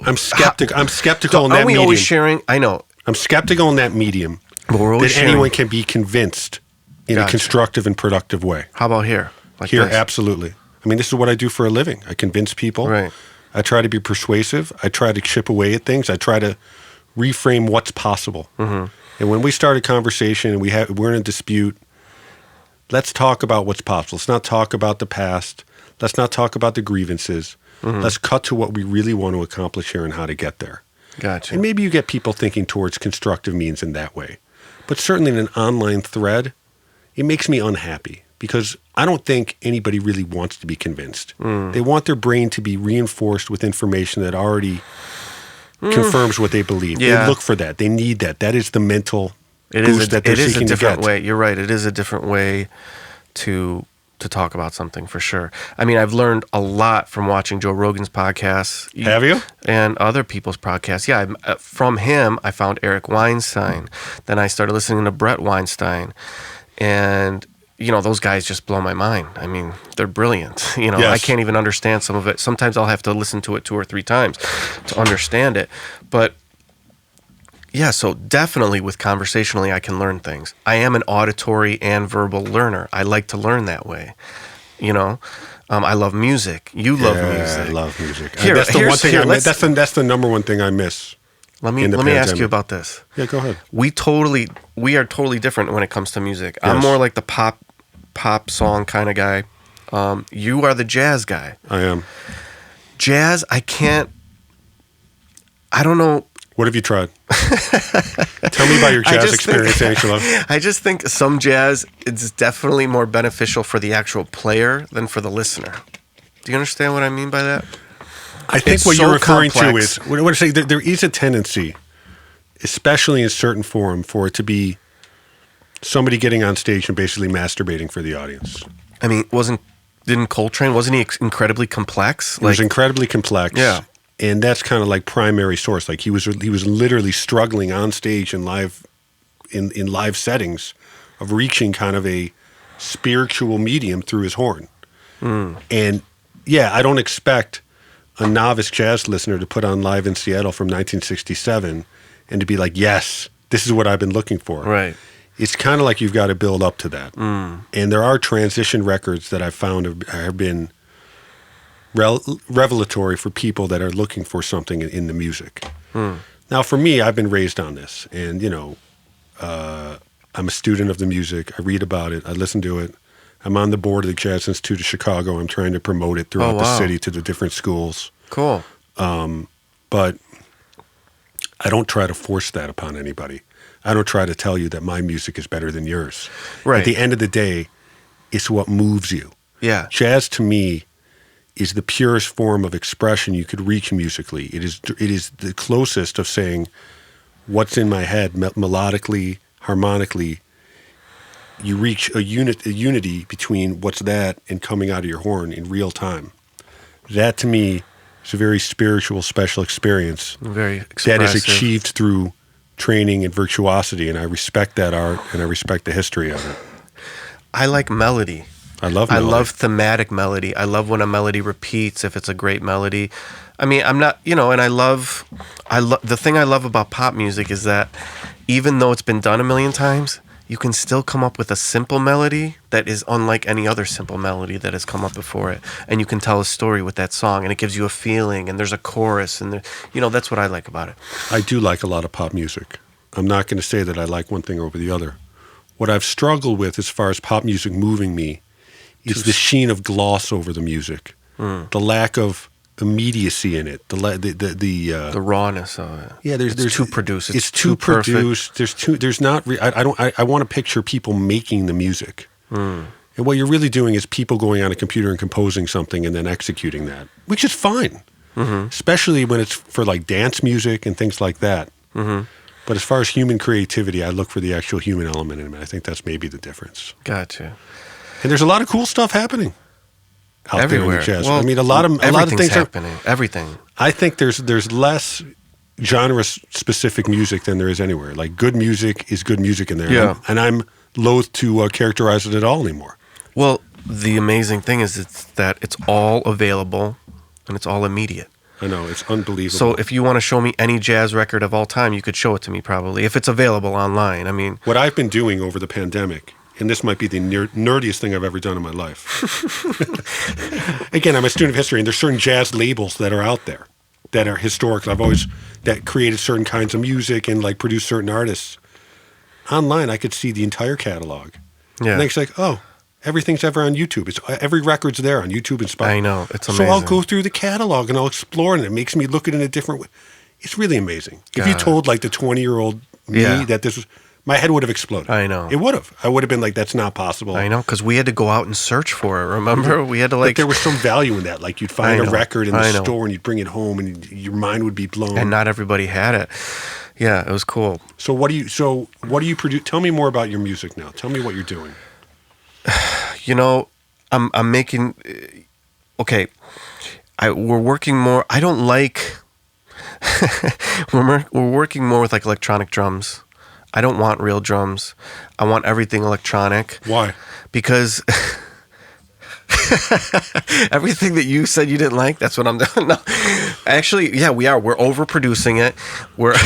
I'm skeptical. I'm skeptical in that medium. Are we always sharing? I know. I'm skeptical in that medium that anyone can be convinced in a constructive and productive way. How about here? Like here, this? Absolutely. I mean, this is what I do for a living. I convince people. Right. I try to be persuasive. I try to chip away at things. I try to reframe what's possible. Mm-hmm. And when we start a conversation and we're in a dispute, let's talk about what's possible. Let's not talk about the past. Let's not talk about the grievances. Mm-hmm. Let's cut to what we really want to accomplish here and how to get there. Gotcha. And maybe you get people thinking towards constructive means in that way. But certainly in an online thread, it makes me unhappy because I don't think anybody really wants to be convinced. They want their brain to be reinforced with information that already confirms what they believe. Yeah. They look for that. They need that. That is the mental boost that they're seeking to get. It is a different way. You're right. It is a different way to talk about something for sure. I mean, I've learned a lot from watching Joe Rogan's podcasts. Have you? And other people's podcasts. Yeah, from him, I found Eric Weinstein. Then I started listening to Brett Weinstein. And, those guys just blow my mind. I mean, they're brilliant. Yes. I can't even understand some of it. Sometimes I'll have to listen to it 2 or 3 times to understand it. But yeah, so definitely with conversationally, I can learn things. I am an auditory and verbal learner. I like to learn that way. I love music. You love music. I love music. That's the one thing I miss. That's the number one thing I miss. Let me ask you about this. Yeah, go ahead. We are totally different when it comes to music. Yes. I'm more like the pop song kind of guy. You are the jazz guy. I am. Jazz, I don't know. What have you tried? Tell me about your jazz experience, Angelo. I just think some jazz is definitely more beneficial for the actual player than for the listener. Do you understand what I mean by that? I think what you're referring to is, what I say, there is a tendency, especially in certain form, for it to be somebody getting on stage and basically masturbating for the audience. I mean, didn't Coltrane, wasn't he incredibly complex? He was incredibly complex. Yeah. And that's kind of like primary source. Like he was literally struggling on stage in live settings of reaching kind of a spiritual medium through his horn. And yeah, I don't expect a novice jazz listener to put on Live in Seattle from 1967 and to be like, yes, this is what I've been looking for. Right. It's kind of like you've got to build up to that. And there are transition records that I've found have been revelatory for people that are looking for something in the music. Now, for me, I've been raised on this, and I'm a student of the music. I read about it. I listen to it. I'm on the board of the Jazz Institute of Chicago. I'm trying to promote it throughout the city to the different schools. Cool. But I don't try to force that upon anybody. I don't try to tell you that my music is better than yours. Right. At the end of the day, it's what moves you. Yeah. Jazz, to me, is the purest form of expression you could reach musically. It is the closest of saying what's in my head melodically, harmonically. You reach a unity between what's that and coming out of your horn in real time. That, to me, is a very spiritual, special experience. Very expressive. That is achieved through training and virtuosity, and I respect that art, and I respect the history of it. I like melody. I love melody. I love thematic melody. I love when a melody repeats if it's a great melody. I mean, I'm not, and I love the thing I love about pop music is that even though it's been done a million times, you can still come up with a simple melody that is unlike any other simple melody that has come up before it. And you can tell a story with that song, and it gives you a feeling, and there's a chorus, and that's what I like about it. I do like a lot of pop music. I'm not going to say that I like one thing over the other. What I've struggled with as far as pop music moving me is the sheen of gloss over the music, the lack of immediacy in it, the rawness of it. Yeah, there's too produced. It's too produced. There's not. I want to picture people making the music, and what you're really doing is people going on a computer and composing something and then executing that, which is fine, especially when it's for like dance music and things like that. But as far as human creativity, I look for the actual human element in it. I think that's maybe the difference. Gotcha. And there's a lot of cool stuff happening out everywhere. There in the jazz. Well, I mean, a lot of things happening. Everything. I think there's less genre-specific music than there is anywhere. Like, good music is good music in there. Yeah. And I'm loath to characterize it at all anymore. Well, the amazing thing is that it's all available and it's all immediate. I know, it's unbelievable. So if you want to show me any jazz record of all time, you could show it to me probably, if it's available online. I mean, what I've been doing over the pandemic, and this might be the nerdiest thing I've ever done in my life. Again, I'm a student of history, and there's certain jazz labels that are out there that are historic. That created certain kinds of music and like produced certain artists. Online, I could see the entire catalog. Yeah. And it's like, oh, everything's ever on YouTube. Every record's there on YouTube and Spotify. I know, it's amazing. So I'll go through the catalog and I'll explore it, and it makes me look at it in a different way. It's really amazing. If you told like the 20-year-old me that this was, my head would have exploded. I know. It would have. I would have been like, that's not possible. I know, because we had to go out and search for it, remember? We had to But there was some value in that. Like, you'd find a record in the store and you'd bring it home and your mind would be blown. And not everybody had it. Yeah, it was cool. So what do you produce? Tell me more about your music now. Tell me what you're doing. I'm making, okay, we're working more, I don't like, we're working more with like electronic drums. I don't want real drums. I want everything electronic. Why? Because everything that you said you didn't like, that's what I'm doing. No, actually, yeah, we are. We're overproducing it. We're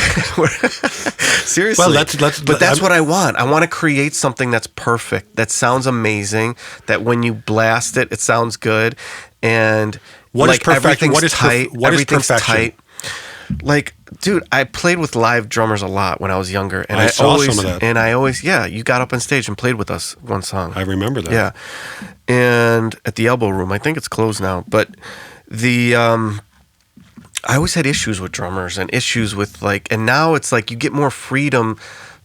seriously. Well, but that's what I want. I want to create something that's perfect, that sounds amazing, that when you blast it, it sounds good, and what is perfection? Everything's tight. What is perfection? Tight. Like, dude, I played with live drummers a lot when I was younger, and I saw always, some of that. And I always, yeah, you got up on stage and played with us one song. I remember that. Yeah, and at the Elbow Room, I think it's closed now, but I always had issues with drummers and issues with and now it's like you get more freedom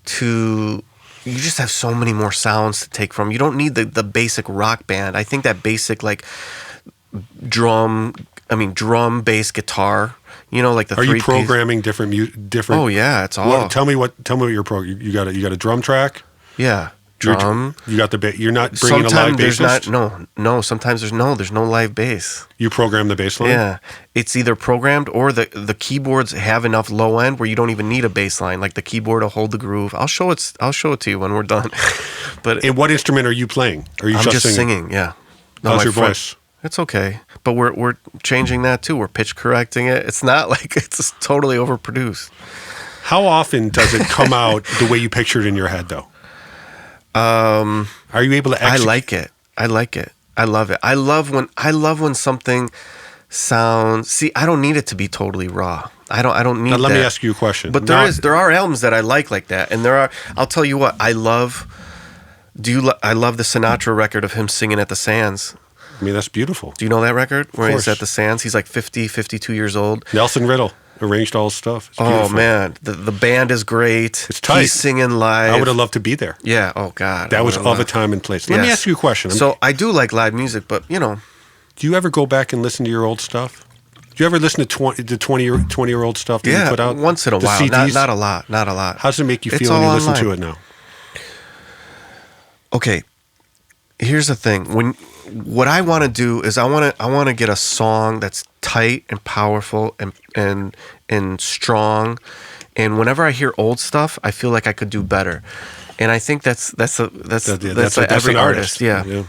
to. You just have so many more sounds to take from. You don't need the basic rock band. I think that basic drum, bass, guitar. Like the. Are three you programming different? Oh yeah, it's all. Tell me what you're programming. You got a drum track. Yeah, drum. You got the bass. You're not bringing a live bassist. No. Sometimes there's no live bass. You program the bass line. Yeah, it's either programmed or the keyboards have enough low end where you don't even need a bass line. Like the keyboard will hold the groove. I'll show it to you when we're done. But and what instrument are you playing? Are you I'm just singing? Yeah. No, how's your voice? It's okay, but we're changing that too. We're pitch correcting it. It's not like it's totally overproduced. How often does it come out the way you pictured it in your head, though? Are you able to? I like it. I love it. I love when something sounds. See, I don't need it to be totally raw. I don't need. Now, let that. me ask you a question. But there are albums that I like that, and there are. I'll tell you what I love. I love the Sinatra record of him singing at the Sands. I mean, that's beautiful. Do you know that record where he's at the Sands? He's like 50, 52 years old. Nelson Riddle arranged all his stuff. It's oh man, the band is great. It's tight. He's singing live. I would have loved to be there. Yeah. Oh God. That was of a time and place. Let me ask you a question. So I do like live music, but do you ever go back and listen to your old stuff? Do you ever listen to 20-year-old stuff that you put out? Once in a while. Not a lot. How does it make you feel when you listen to it now? Okay. Here's the thing. What I want to do is I want to get a song that's tight and powerful and strong. And whenever I hear old stuff, I feel like I could do better. And I think that's every artist. Yeah.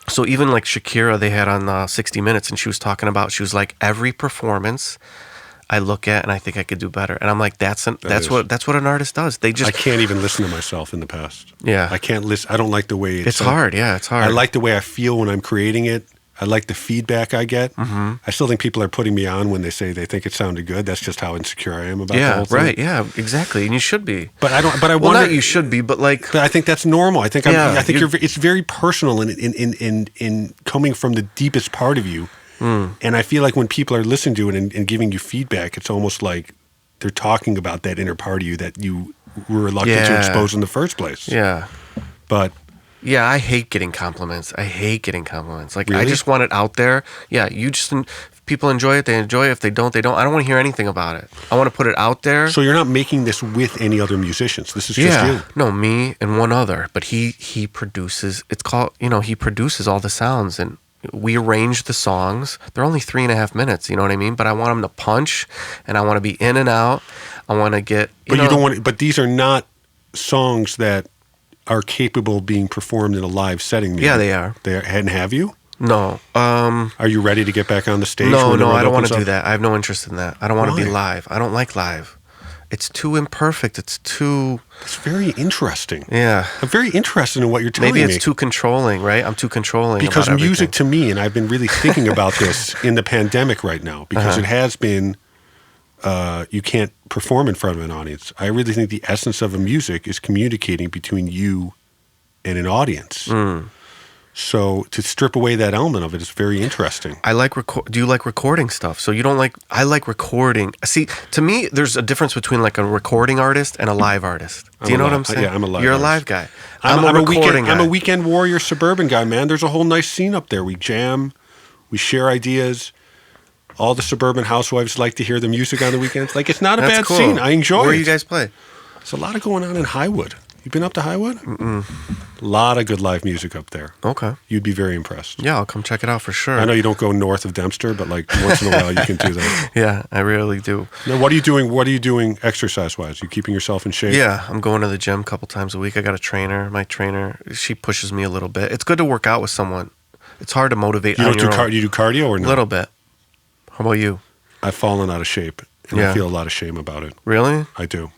So even like Shakira, they had on 60 Minutes, and she was talking about. She was like, every performance I look at and I think I could do better. And I'm like, that's what an artist does. I can't even listen to myself in the past. Yeah. I can't listen. I don't like the way it's hard. Yeah, it's hard. I like the way I feel when I'm creating it. I like the feedback I get. Mm-hmm. I still think people are putting me on when they say they think it sounded good. That's just how insecure I am about the whole thing. Right. Yeah, exactly. And you should be. But I don't. But I well, wonder. Not you should be, but like. But I think that's normal. I think. I think it's very personal in coming from the deepest part of you. Mm. And I feel like when people are listening to it and giving you feedback, it's almost like they're talking about that inner part of you that you were reluctant to expose in the first place. Yeah. But. Yeah, I hate getting compliments. Like, really? I just want it out there. Yeah, if people enjoy it, they enjoy it. If they don't, they don't. I don't want to hear anything about it. I want to put it out there. So you're not making this with any other musicians. This is just you. No, me and one other. But he produces. It's called. He produces all the sounds, and we arrange the songs. They're only 3.5 minutes. You know what I mean? But I want them to punch, and I want to be in and out. I want to get. You don't want. But these are not songs that are capable of being performed in a live setting. Maybe. Yeah, they are. And have you? No. Are you ready to get back on the stage? No, I don't want to do that. I have no interest in that. I don't want to be live. I don't like live. It's too imperfect. It's very interesting. Yeah. I'm very interested in what you're telling me. Maybe it's too controlling, right? I'm too controlling because about music to me, and I've been really thinking about this in the pandemic right now, because it has been, you can't perform in front of an audience. I really think the essence of a music is communicating between you and an audience. Mm. So to strip away that element of it is very interesting. Do you like recording stuff? So you don't like? I like recording. See, to me, there's a difference between like a recording artist and a live artist. Do you know what I'm saying? Yeah, I'm a live. You're artist. A live guy. I'm a recording guy. I'm a weekend warrior suburban guy, man. There's a whole nice scene up there. We jam, we share ideas. All the suburban housewives like to hear the music on the weekends. Like, it's not a bad scene. I enjoy it. Where do you guys play? There's a lot of going on in Highwood. You been up to Highwood? Mm-mm. A lot of good live music up there. Okay. You'd be very impressed. Yeah, I'll come check it out for sure. I know you don't go north of Dempster, but like once in a while you can do that. Yeah, I really do. Now, what are you doing? What are you doing exercise-wise? You keeping yourself in shape? Yeah, I'm going to the gym a couple times a week. I got a trainer. My trainer, she pushes me a little bit. It's good to work out with someone. It's hard to motivate. You don't do you do cardio or no? A little bit. How about you? I've fallen out of shape, and I feel a lot of shame about it. Really? I do.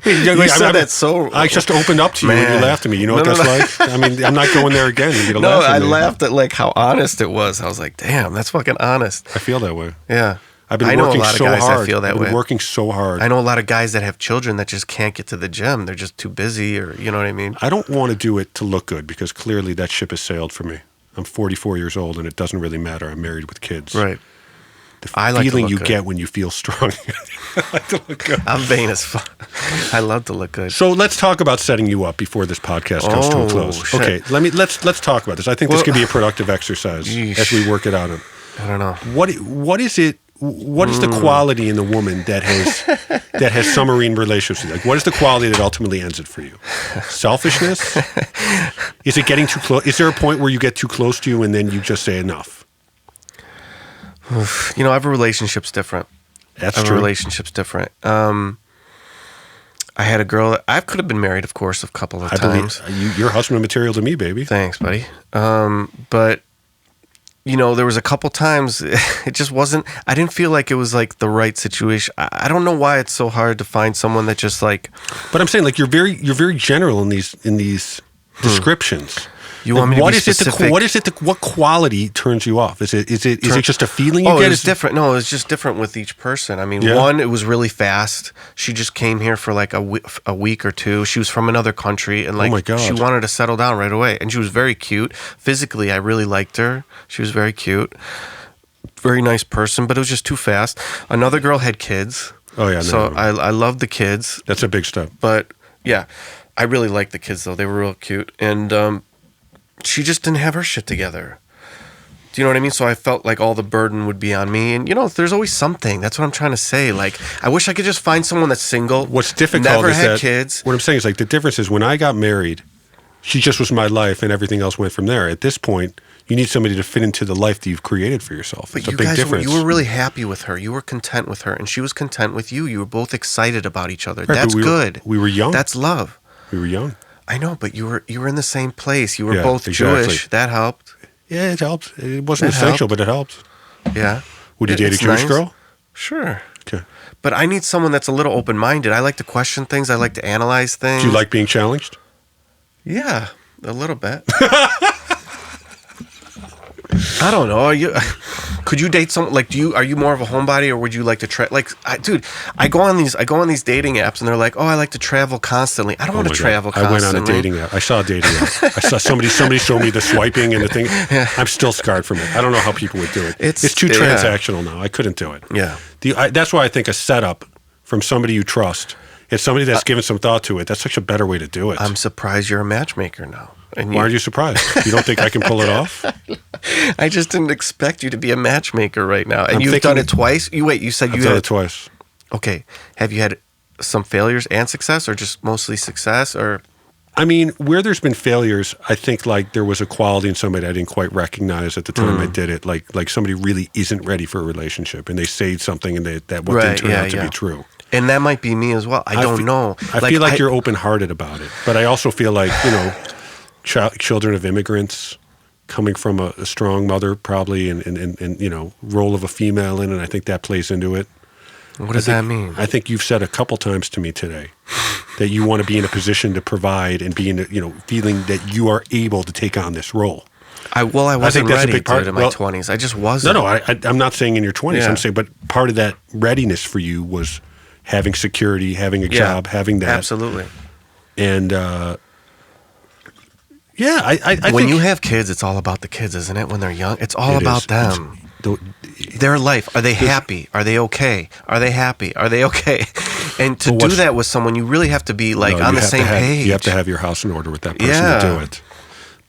You said that so. I just opened up to you and you laughed at me. You know what that's like? I mean, I'm not going there again. You I laughed at like how honest it was. I was like, damn, that's fucking honest. I feel that way. Yeah. I've been I know working a lot so of guys hard. that feel that I've been way. working so hard. I know a lot of guys that have children that just can't get to the gym. They're just too busy, or you know what I mean? I don't want to do it to look good because clearly that ship has sailed for me. I'm 44 years old and it doesn't really matter. I'm married with kids. Right. The I like to feeling look you good. get when you feel strong. I like to look good. I'm vain as fuck. I love to look good. So let's talk about setting you up before this podcast comes to a close. Shit. Okay, let's talk about this. I think this could be a productive exercise as we work it out. I don't know. What is it? What is the quality in the woman that has submarine relationships? Like, what is the quality that ultimately ends it for you? Selfishness? Is it getting too close? Is there a point where you get too close to you and then you just say enough? You know, every relationship's different. That's Every true. relationship's different. I had a girl. I could have been married, of course, a couple of times. I believe you're husband material to me, baby. Thanks, buddy. But you know, there was a couple times it just wasn't. I didn't feel like it was like the right situation. I don't know why it's so hard to find someone that just like. But I'm saying, like, you're very general in these descriptions. You want me to what be is specific? What quality turns you off? Is it just a feeling you Oh, get? it was different. No, it was just different with each person. I mean, Yeah. one, it was really fast. She just came here for like a week or two. She was from another country, and like my God. she wanted to settle down right away. And she was very cute. Physically, I really liked her. She was very cute, very nice person. But it was just too fast. Another girl had kids. Oh yeah, So no. I loved the kids. That's a big step. But yeah, I really liked the kids though. They were real cute, and she just didn't have her shit together. Do you know what I mean? So I felt like all the burden would be on me. And, you know, there's always something. That's what I'm trying to say. Like, I wish I could just find someone that's single. What's difficult never is had that kids. what I'm saying is, like, the difference is when I got married, she just was my life and everything else went from there. At this point, you need somebody to fit into the life that you've created for yourself. But It's a you big guys, difference. you were really happy with her. You were content with her. And she was content with you. You were both excited about each other. Right, but That's good. We were young. That's love. We were young. I know, but you were in the same place. You were Yeah, both exactly. Jewish. That helped. Yeah, it helped. It wasn't It essential, helped. but it helped. Yeah. Would you date a It's Jewish nice. girl? Sure. Okay. But I need someone that's a little open-minded. I like to question things. I like to analyze things. Do you like being challenged? Yeah, a little bit. I don't know. Could you date someone like? Are you more of a homebody, or would you like to dude, I go on these dating apps, and they're like, oh, I like to travel constantly. I don't want to travel I went constantly. on a dating app. I saw a dating app. I saw somebody showed me the swiping and the thing. Yeah. I'm still scarred from it. I don't know how people would do it. It's too yeah. transactional now. I couldn't do it. Yeah. That's why I think a setup from somebody you trust, it's somebody that's given some thought to it. That's such a better way to do it. I'm surprised you're a matchmaker now. And Why are you surprised? You don't think I can pull it off? I just didn't expect you to be a matchmaker right now. And I'm you've done thinking- it twice. You said I've you done had it twice. Okay. Have you had some failures and success, or just mostly success, or? I mean, where there's been failures, I think like there was a quality in somebody I didn't quite recognize at the time I did it. Like somebody really isn't ready for a relationship, and they say something, and that what didn't turn out to be true. And that might be me as well. I don't know. I feel like you're open-hearted about it, but I also feel like children of immigrants coming from a strong mother, probably, and role of a female in it. I think that plays into it. What does that mean? I think you've said a couple times to me today that you want to be in a position to provide and be in feeling that you are able to take on this role. I wasn't that's a ready big part. dude, in my 20s. I just wasn't. No, I'm not saying in your 20s. Yeah. I'm saying, but part of that readiness for you was having security, having a job, having that. Absolutely. And I When think you have kids, it's all about the kids, isn't it? When they're young, it's all it about is. them. The- Their life. Are they happy? Are they okay? Are they happy? Are they okay? And to But do what's- that with someone, you really have to be like No, on you the have to same have- page. You have to have your house in order with that person Yeah. to do it.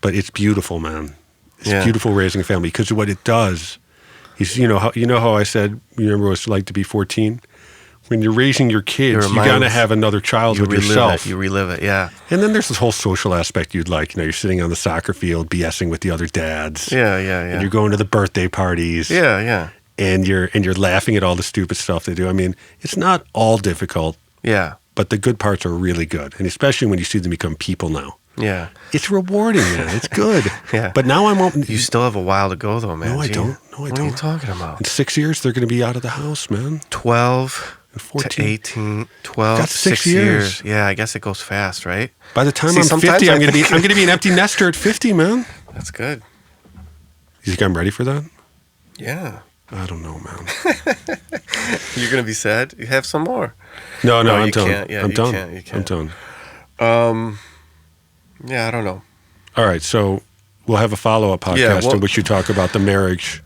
But it's beautiful, man. It's Yeah. beautiful raising a family because what it does is, how I said, you remember what it's like to be 14? When you're raising your kids, you got to have another child with yourself. You relive it, yeah. And then there's this whole social aspect you'd like. You're sitting on the soccer field BSing with the other dads. Yeah. And you're going to the birthday parties. Yeah. And you're laughing at all the stupid stuff they do. I mean, it's not all difficult, Yeah. but the good parts are really good. And especially when you see them become people now. Yeah. It's rewarding, man. It's good. Yeah. But now I'm open. You still have a while to go, though, man. No, I Gee. don't. No, I What don't. are you talking about? In 6 years, they're going to be out of the house, man. 12 And to 14. 18, 12, Got 6 6 years. years. Yeah, I guess it goes fast, right? By the time See, I'm sometimes 50, I I'm going think- to be an empty nester at 50, man. That's good. You think I'm ready for that? Yeah. I don't know, man. You're gonna be sad. You have some more. No, I'm you done. Can't. Yeah, I'm you done. Can't. You can't. I'm done. Yeah, I don't know. All right, so we'll have a follow-up podcast in which you talk about the marriage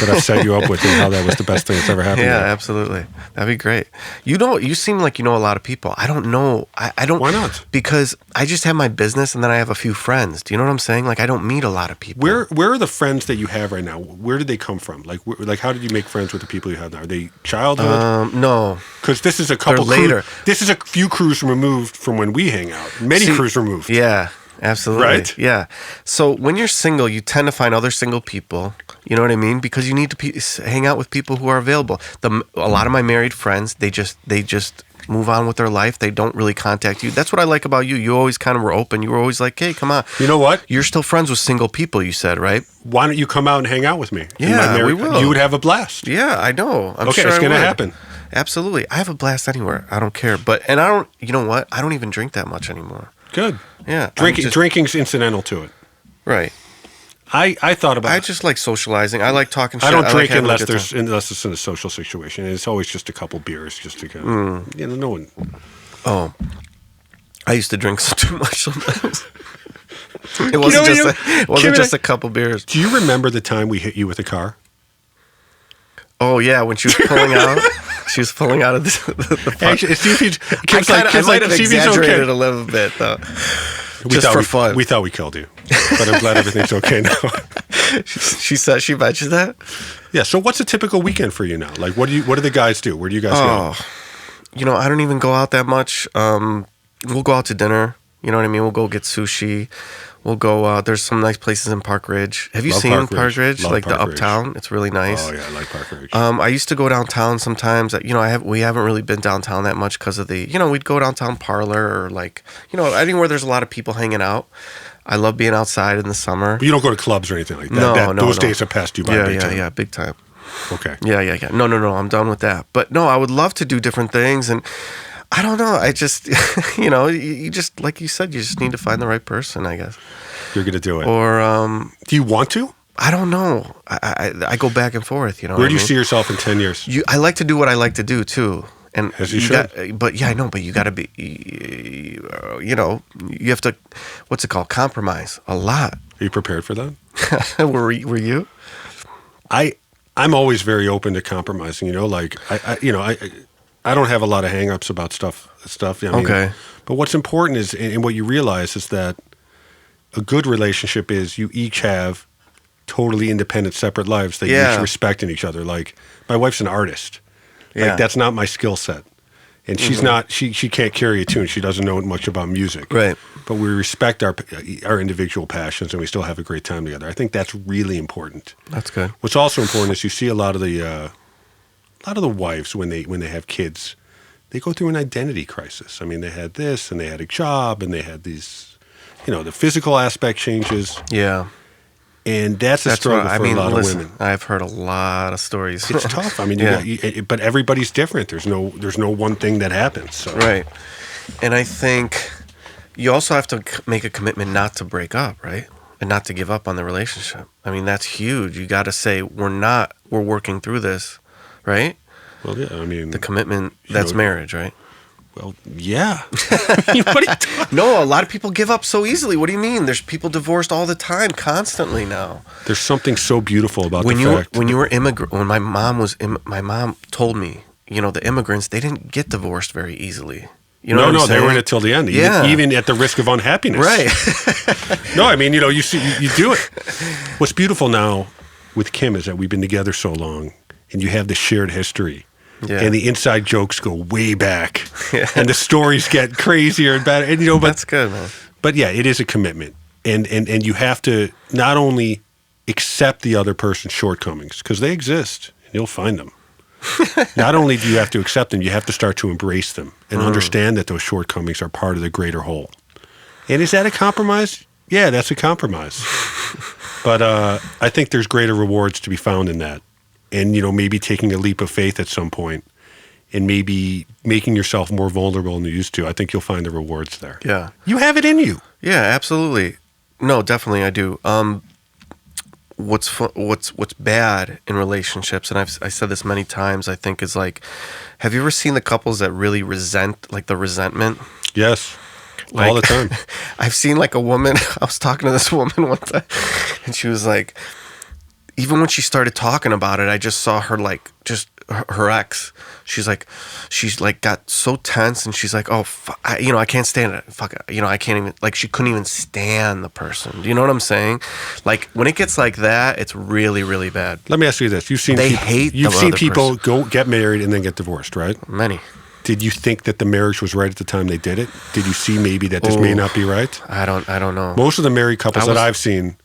that I've set you up with and how that was the best thing that's ever happened. Yeah, to you. absolutely. That'd be great. You seem like you know a lot of people. I don't know. I don't. Why not? Because I just have my business and then I have a few friends. Do you know what I'm saying? Like I don't meet a lot of people. Where are the friends that you have right now? Where did they come from? Like how did you make friends with the people you have now? Are they childhood? No. Because this is a couple later. This is a few crews removed from when we hang out. Many crews removed. Yeah. Absolutely. Right? Yeah. So when you're single, you tend to find other single people. You know what I mean? Because you need to hang out with people who are available. A lot of my married friends, they just move on with their life. They don't really contact you. That's what I like about you. You always kind of were open. You were always like, hey, come on. You know what? You're still friends with single people, you said, right? Why don't you come out and hang out with me? Yeah, we will. You would have a blast. Yeah, I know. I'm okay, sure it's going to would. happen. Absolutely. I have a blast anywhere. I don't care. And I don't, you know what? I don't even drink that much anymore. Good. Yeah. Drinking's incidental to it. Right. I thought about I just like socializing. I like talking shit. I don't drink like unless it's in a social situation. And it's always just a couple beers just to kind of, no one. Oh. I used to drink too much sometimes. It wasn't just a couple beers. Do you remember the time we hit you with a car? Oh, yeah, when she was pulling out. She was pulling out of the Actually, I might have exaggerated a little bit, though. Just for fun. We thought we killed you. But I'm glad everything's okay now. She said she mentioned that? Yeah, so what's a typical weekend for you now? Like, what do the guys do? Where do you guys go? I don't even go out that much. We'll go out to dinner. You know what I mean? We'll go get sushi. We'll go. There's some nice places in Park Ridge. Have you seen Park Ridge? Like the uptown? It's really nice. Oh yeah, I like Park Ridge. I used to go downtown sometimes. We haven't really been downtown that much because of the. We'd go downtown Parlor or anywhere there's a lot of people hanging out. I love being outside in the summer. But you don't go to clubs or anything like that. No, those days have passed you by. Yeah, big time. Okay. Yeah. No. I'm done with that. But no, I would love to do different things and. I don't know. I just, you just, like you said, you just need to find the right person, I guess. You're going to do it. Or, do you want to? I don't know. I go back and forth, Where do you see yourself in 10 years? I like to do what I like to do, too. And as you should. But yeah, I know, but you got to be, you have to, what's it called? Compromise a lot. Are you prepared for that? Were you? I'm always very open to compromising, I don't have a lot of hang-ups about stuff. Okay. But what's important is, and what you realize is that a good relationship is you each have totally independent, separate lives that you each respect in each other. Like, my wife's an artist. Yeah. Like, that's not my skill set. And she's not, she can't carry a tune. She doesn't know much about music. Right. But we respect our individual passions and we still have a great time together. I think that's really important. That's good. What's also important is you see a lot of the wives when they have kids, they go through an identity crisis. I mean, they had this and they had a job and they had these, the physical aspect changes. Yeah. And that's a struggle for a lot of women. I've heard a lot of stories. It's tough. I mean, but everybody's different. There's no one thing that happens. So. Right. And I think you also have to make a commitment not to break up, right? And not to give up on the relationship. I mean, that's huge. You got to say, we're working through this. Right? Well, yeah, I mean... The commitment, that's marriage, right? Well, yeah. What are you talking? No, a lot of people give up so easily. What do you mean? There's people divorced all the time, constantly now. There's something so beautiful about the fact... When you were immigrant... When my mom told me, the immigrants, they didn't get divorced very easily. You know No, they were in it till the end. Yeah. Even at the risk of unhappiness. Right. No, I mean, you see, you do it. What's beautiful now with Kim is that we've been together so long. And you have the shared history. Yeah. And the inside jokes go way back. Yeah. And the stories get crazier and better. And, but, that's good, man. But yeah, it is a commitment. And you have to not only accept the other person's shortcomings, because they exist, and you'll find them. Not only do you have to accept them, you have to start to embrace them and understand that those shortcomings are part of the greater whole. And is that a compromise? Yeah, that's a compromise. But I think there's greater rewards to be found in that. And, maybe taking a leap of faith at some point and maybe making yourself more vulnerable than you used to. I think you'll find the rewards there. Yeah. You have it in you. Yeah, absolutely. No, definitely I do. what's bad in relationships, and I said this many times, I think, is like, have you ever seen the couples that really resent, like the resentment? Yes. Like, all the time. I've seen like a woman, I was talking to this woman one time, and she was like, even when she started talking about it, I just saw her like, just her ex. She's like got so tense, and she's like, oh, I can't stand it. Fuck it. I can't even, like, she couldn't even stand the person. Do you know what I'm saying? Like, when it gets like that, it's really, really bad. Let me ask you this. You've seen people go get married and then get divorced, right? Many. Did you think that the marriage was right at the time they did it? Did you see maybe that this may not be right? I don't know. Most of the married couples that I've seen,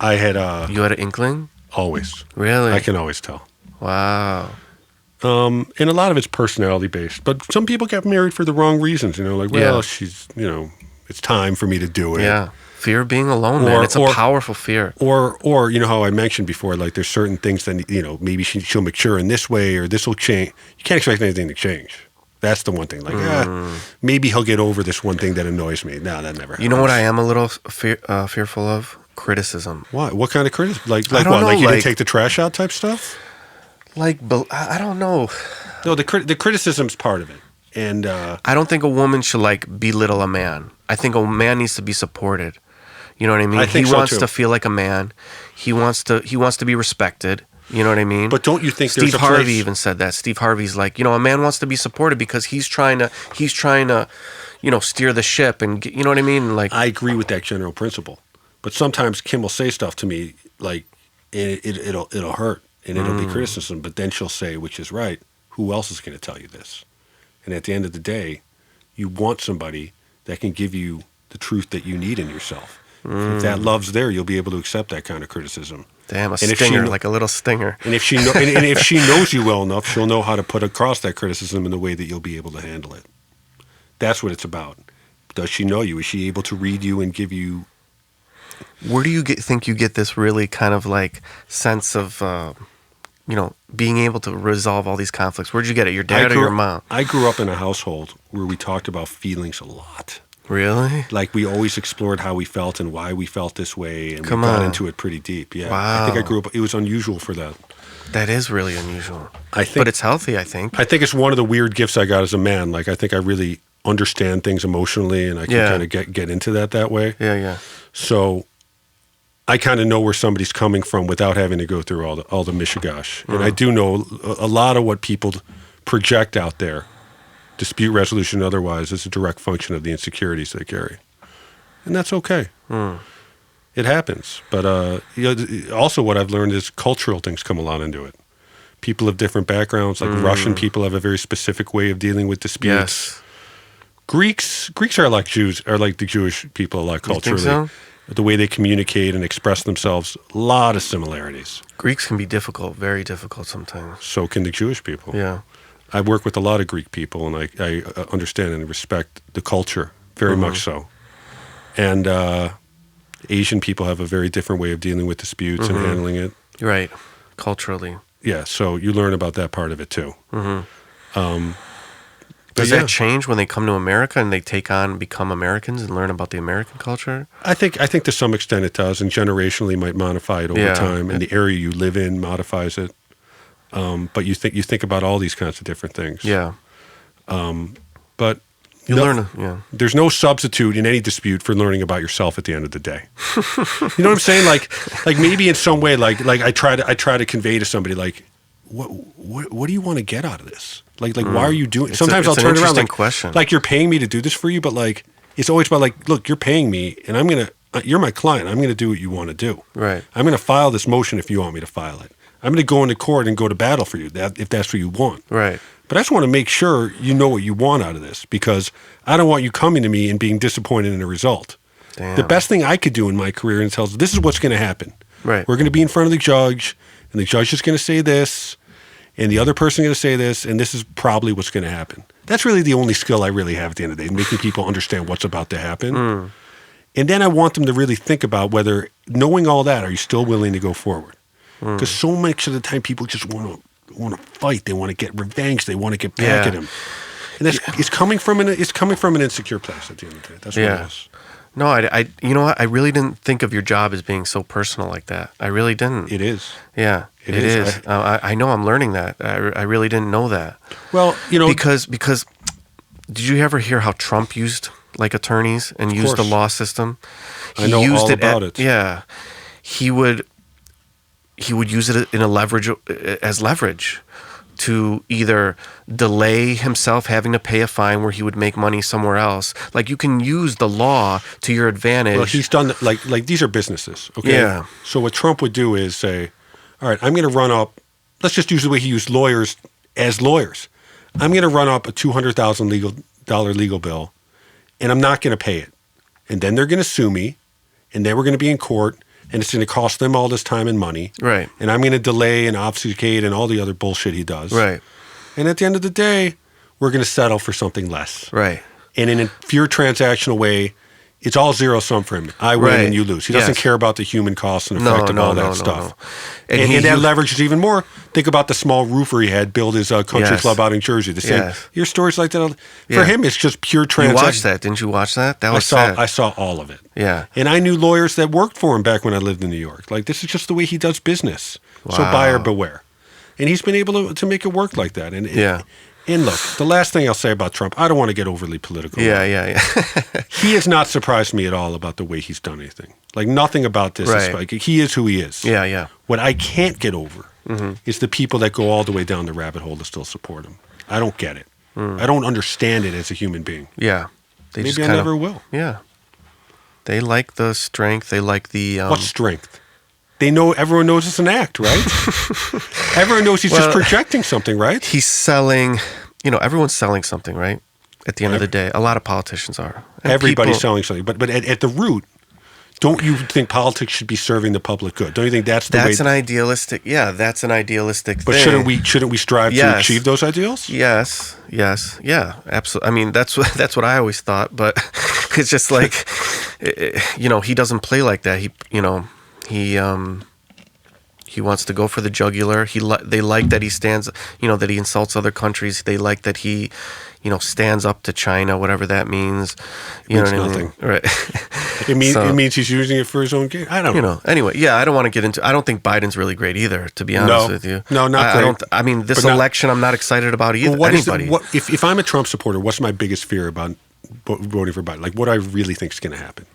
I had You had an inkling? Always. Really? I can always tell. Wow. And a lot of it's personality based, but some people get married for the wrong reasons. She's, it's time for me to do it. Yeah. Fear of being alone, man. It's a powerful fear. Or how I mentioned before, like there's certain things that, maybe she'll mature in this way or this will change. You can't expect anything to change. That's the one thing. Like, maybe he'll get over this one thing that annoys me. No, that never happens. You know what I am a little fearful of? Criticism. Why? What kind of criticism? Like what? Like you didn't take the trash out type stuff? Like, I don't know. No, the criticism's part of it. And I don't think a woman should like belittle a man. I think a man needs to be supported. You know what I mean? He wants to feel like a man. He wants to be respected. You know what I mean? But don't you think Steve Harvey even said that? Steve Harvey's like, a man wants to be supported because he's trying to steer the ship, and you know what I mean? Like, I agree with that general principle. But sometimes Kim will say stuff to me like, and it'll hurt and it'll be criticism. But then she'll say, which is right, who else is going to tell you this? And at the end of the day, you want somebody that can give you the truth that you need in yourself. If that love's there, you'll be able to accept that kind of criticism. Damn, stinger, like a little stinger. And if she if she knows you well enough, she'll know how to put across that criticism in a way that you'll be able to handle it. That's what it's about. Does she know you? Is she able to read you and give you? Where do you think you get this really kind of like sense of, being able to resolve all these conflicts? Where'd you get it? Your dad or your mom? I grew up in a household where we talked about feelings a lot. Really? Like we always explored how we felt and why we felt this way, and we got into it pretty deep. Yeah, wow. I think I grew up. It was unusual for that. That is really unusual. But it's healthy. I think it's one of the weird gifts I got as a man. Like I think I really understand things emotionally, and I can kind of get into that way. Yeah. So I kind of know where somebody's coming from without having to go through all the mishigash. And I do know a lot of what people project out there, dispute resolution otherwise, is a direct function of the insecurities they carry. And that's okay. It happens. But also what I've learned is cultural things come a lot into it. People of different backgrounds, like Russian people have a very specific way of dealing with disputes. Yes. Greeks are like Jews, are like the Jewish people a lot culturally. You think so? The way they communicate and express themselves, a lot of similarities. Greeks can be difficult, very difficult sometimes. So can the Jewish people. Yeah. I work with a lot of Greek people, and I understand and respect the culture very much so. And Asian people have a very different way of dealing with disputes and handling it. Right, culturally. Yeah, so you learn about that part of it too. Does that change when they come to America and they become Americans and learn about the American culture? I think to some extent it does, and generationally might modify it over time, and the area you live in modifies it. But you think about all these kinds of different things. Yeah. But there's no substitute in any dispute for learning about yourself at the end of the day. You know what I'm saying? Like maybe in some way, like I try to convey to somebody, like, what do you want to get out of this? Like why are you doing? Sometimes I'll turn around like you're paying me to do this for you, but like it's always about like, look, you're paying me, and you're my client. I'm gonna do what you want to do. Right. I'm gonna file this motion if you want me to file it. I'm gonna go into court and go to battle for you if that's what you want. Right. But I just want to make sure you know what you want out of this, because I don't want you coming to me and being disappointed in the result. Damn. The best thing I could do in my career is tell this is what's going to happen. Right. We're going to be in front of the judge, and the judge is going to say this, and the other person is going to say this, and this is probably what's going to happen. That's really the only skill I really have at the end of the day, making people understand what's about to happen. And then I want them to really think about whether, knowing all that, are you still willing to go forward? Because so much of the time people just want to fight. They want to get revenge. They want to get back at him. And it's coming from an insecure place at the end of the day. That's what it is. No, you know what? I really didn't think of your job as being so personal like that. I really didn't. It is. Yeah, it is. I know I'm learning that. I really didn't know that. Well, you know, because did you ever hear how Trump used like attorneys and used the law system? I know all about it. Yeah, he would use it in as leverage to either delay himself having to pay a fine where he would make money somewhere else. Like, you can use the law to your advantage. Well, he's done like these are businesses, okay? Yeah. So what Trump would do is say, all right, I'm going to run up, let's just use the way he used lawyers as lawyers. I'm going to run up a $200,000 legal bill, and I'm not going to pay it. And then they're going to sue me, and then we're going to be in court, and it's going to cost them all this time and money. Right. And I'm going to delay and obfuscate and all the other bullshit he does. Right. And at the end of the day, we're going to settle for something less. Right. And in a pure transactional way, it's all zero sum for him. I win and you lose. He doesn't care about the human cost and effect of all that stuff. No. And that leverages even more. Think about the small roofer he had build his country club out in Jersey. The same. Your stories like that. For him, it's just pure transaction. You watched that? Didn't you watch that? That was sad. I saw all of it. Yeah. And I knew lawyers that worked for him back when I lived in New York. Like, this is just the way he does business. Wow. So buyer beware. And he's been able to make it work like that. And look, the last thing I'll say about Trump, I don't want to get overly political. Yeah. He has not surprised me at all about the way he's done anything. Like, nothing about this is like, he is who he is. Yeah. What I can't get over is the people that go all the way down the rabbit hole to still support him. I don't get it. I don't understand it as a human being. Yeah. Maybe I never will. Yeah. They like the strength. They like the... What strength? Everyone knows it's an act, right? Everyone knows he's just projecting something, right? He's selling, everyone's selling something, right? At the end of the day, a lot of politicians are. And everybody's selling something. But at the root, don't you think politics should be serving the public good? Don't you think that's the way? That's an idealistic thing. But shouldn't we strive to achieve those ideals? Yes, yeah, absolutely. I mean, that's what I always thought, but it's just like, he doesn't play like that. He wants to go for the jugular. They like that he stands, that he insults other countries. They like that he, stands up to China, whatever that means. You know what I mean? Right. It means he's using it for his own gain. I don't know. Anyway, I don't want to get into. I don't think Biden's really great either, to be honest with you. No, not great. This election, I'm not excited about either. Well, if I'm a Trump supporter, what's my biggest fear about voting for Biden? Like, what I really think is going to happen?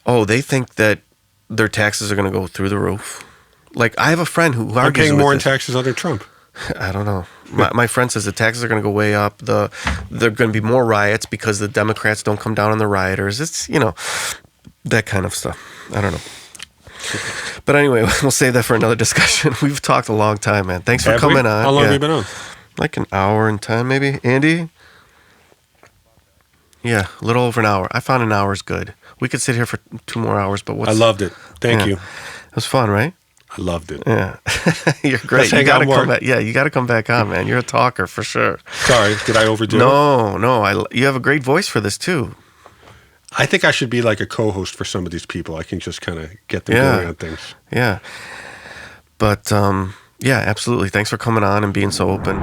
Oh, they think that their taxes are going to go through the roof. Like, I have a friend who argues paying more in taxes under Trump. I don't know. My friend says the taxes are going to go way up. There are going to be more riots because the Democrats don't come down on the rioters. It's, that kind of stuff. I don't know. But anyway, we'll save that for another discussion. We've talked a long time, man. Thanks for coming on. How long have you been on? Like an hour and 10, maybe. Andy? Yeah, a little over an hour. I found an hour is good. We could sit here for 2 more hours, but I loved it. Thank you. It was fun, right? I loved it. Yeah. You're great. You got to come back. Yeah, you got to come back on, man. You're a talker for sure. Sorry, did I overdo it? No. You have a great voice for this too. I think I should be like a co-host for some of these people. I can just kind of get them going on things. Yeah. But, absolutely. Thanks for coming on and being so open.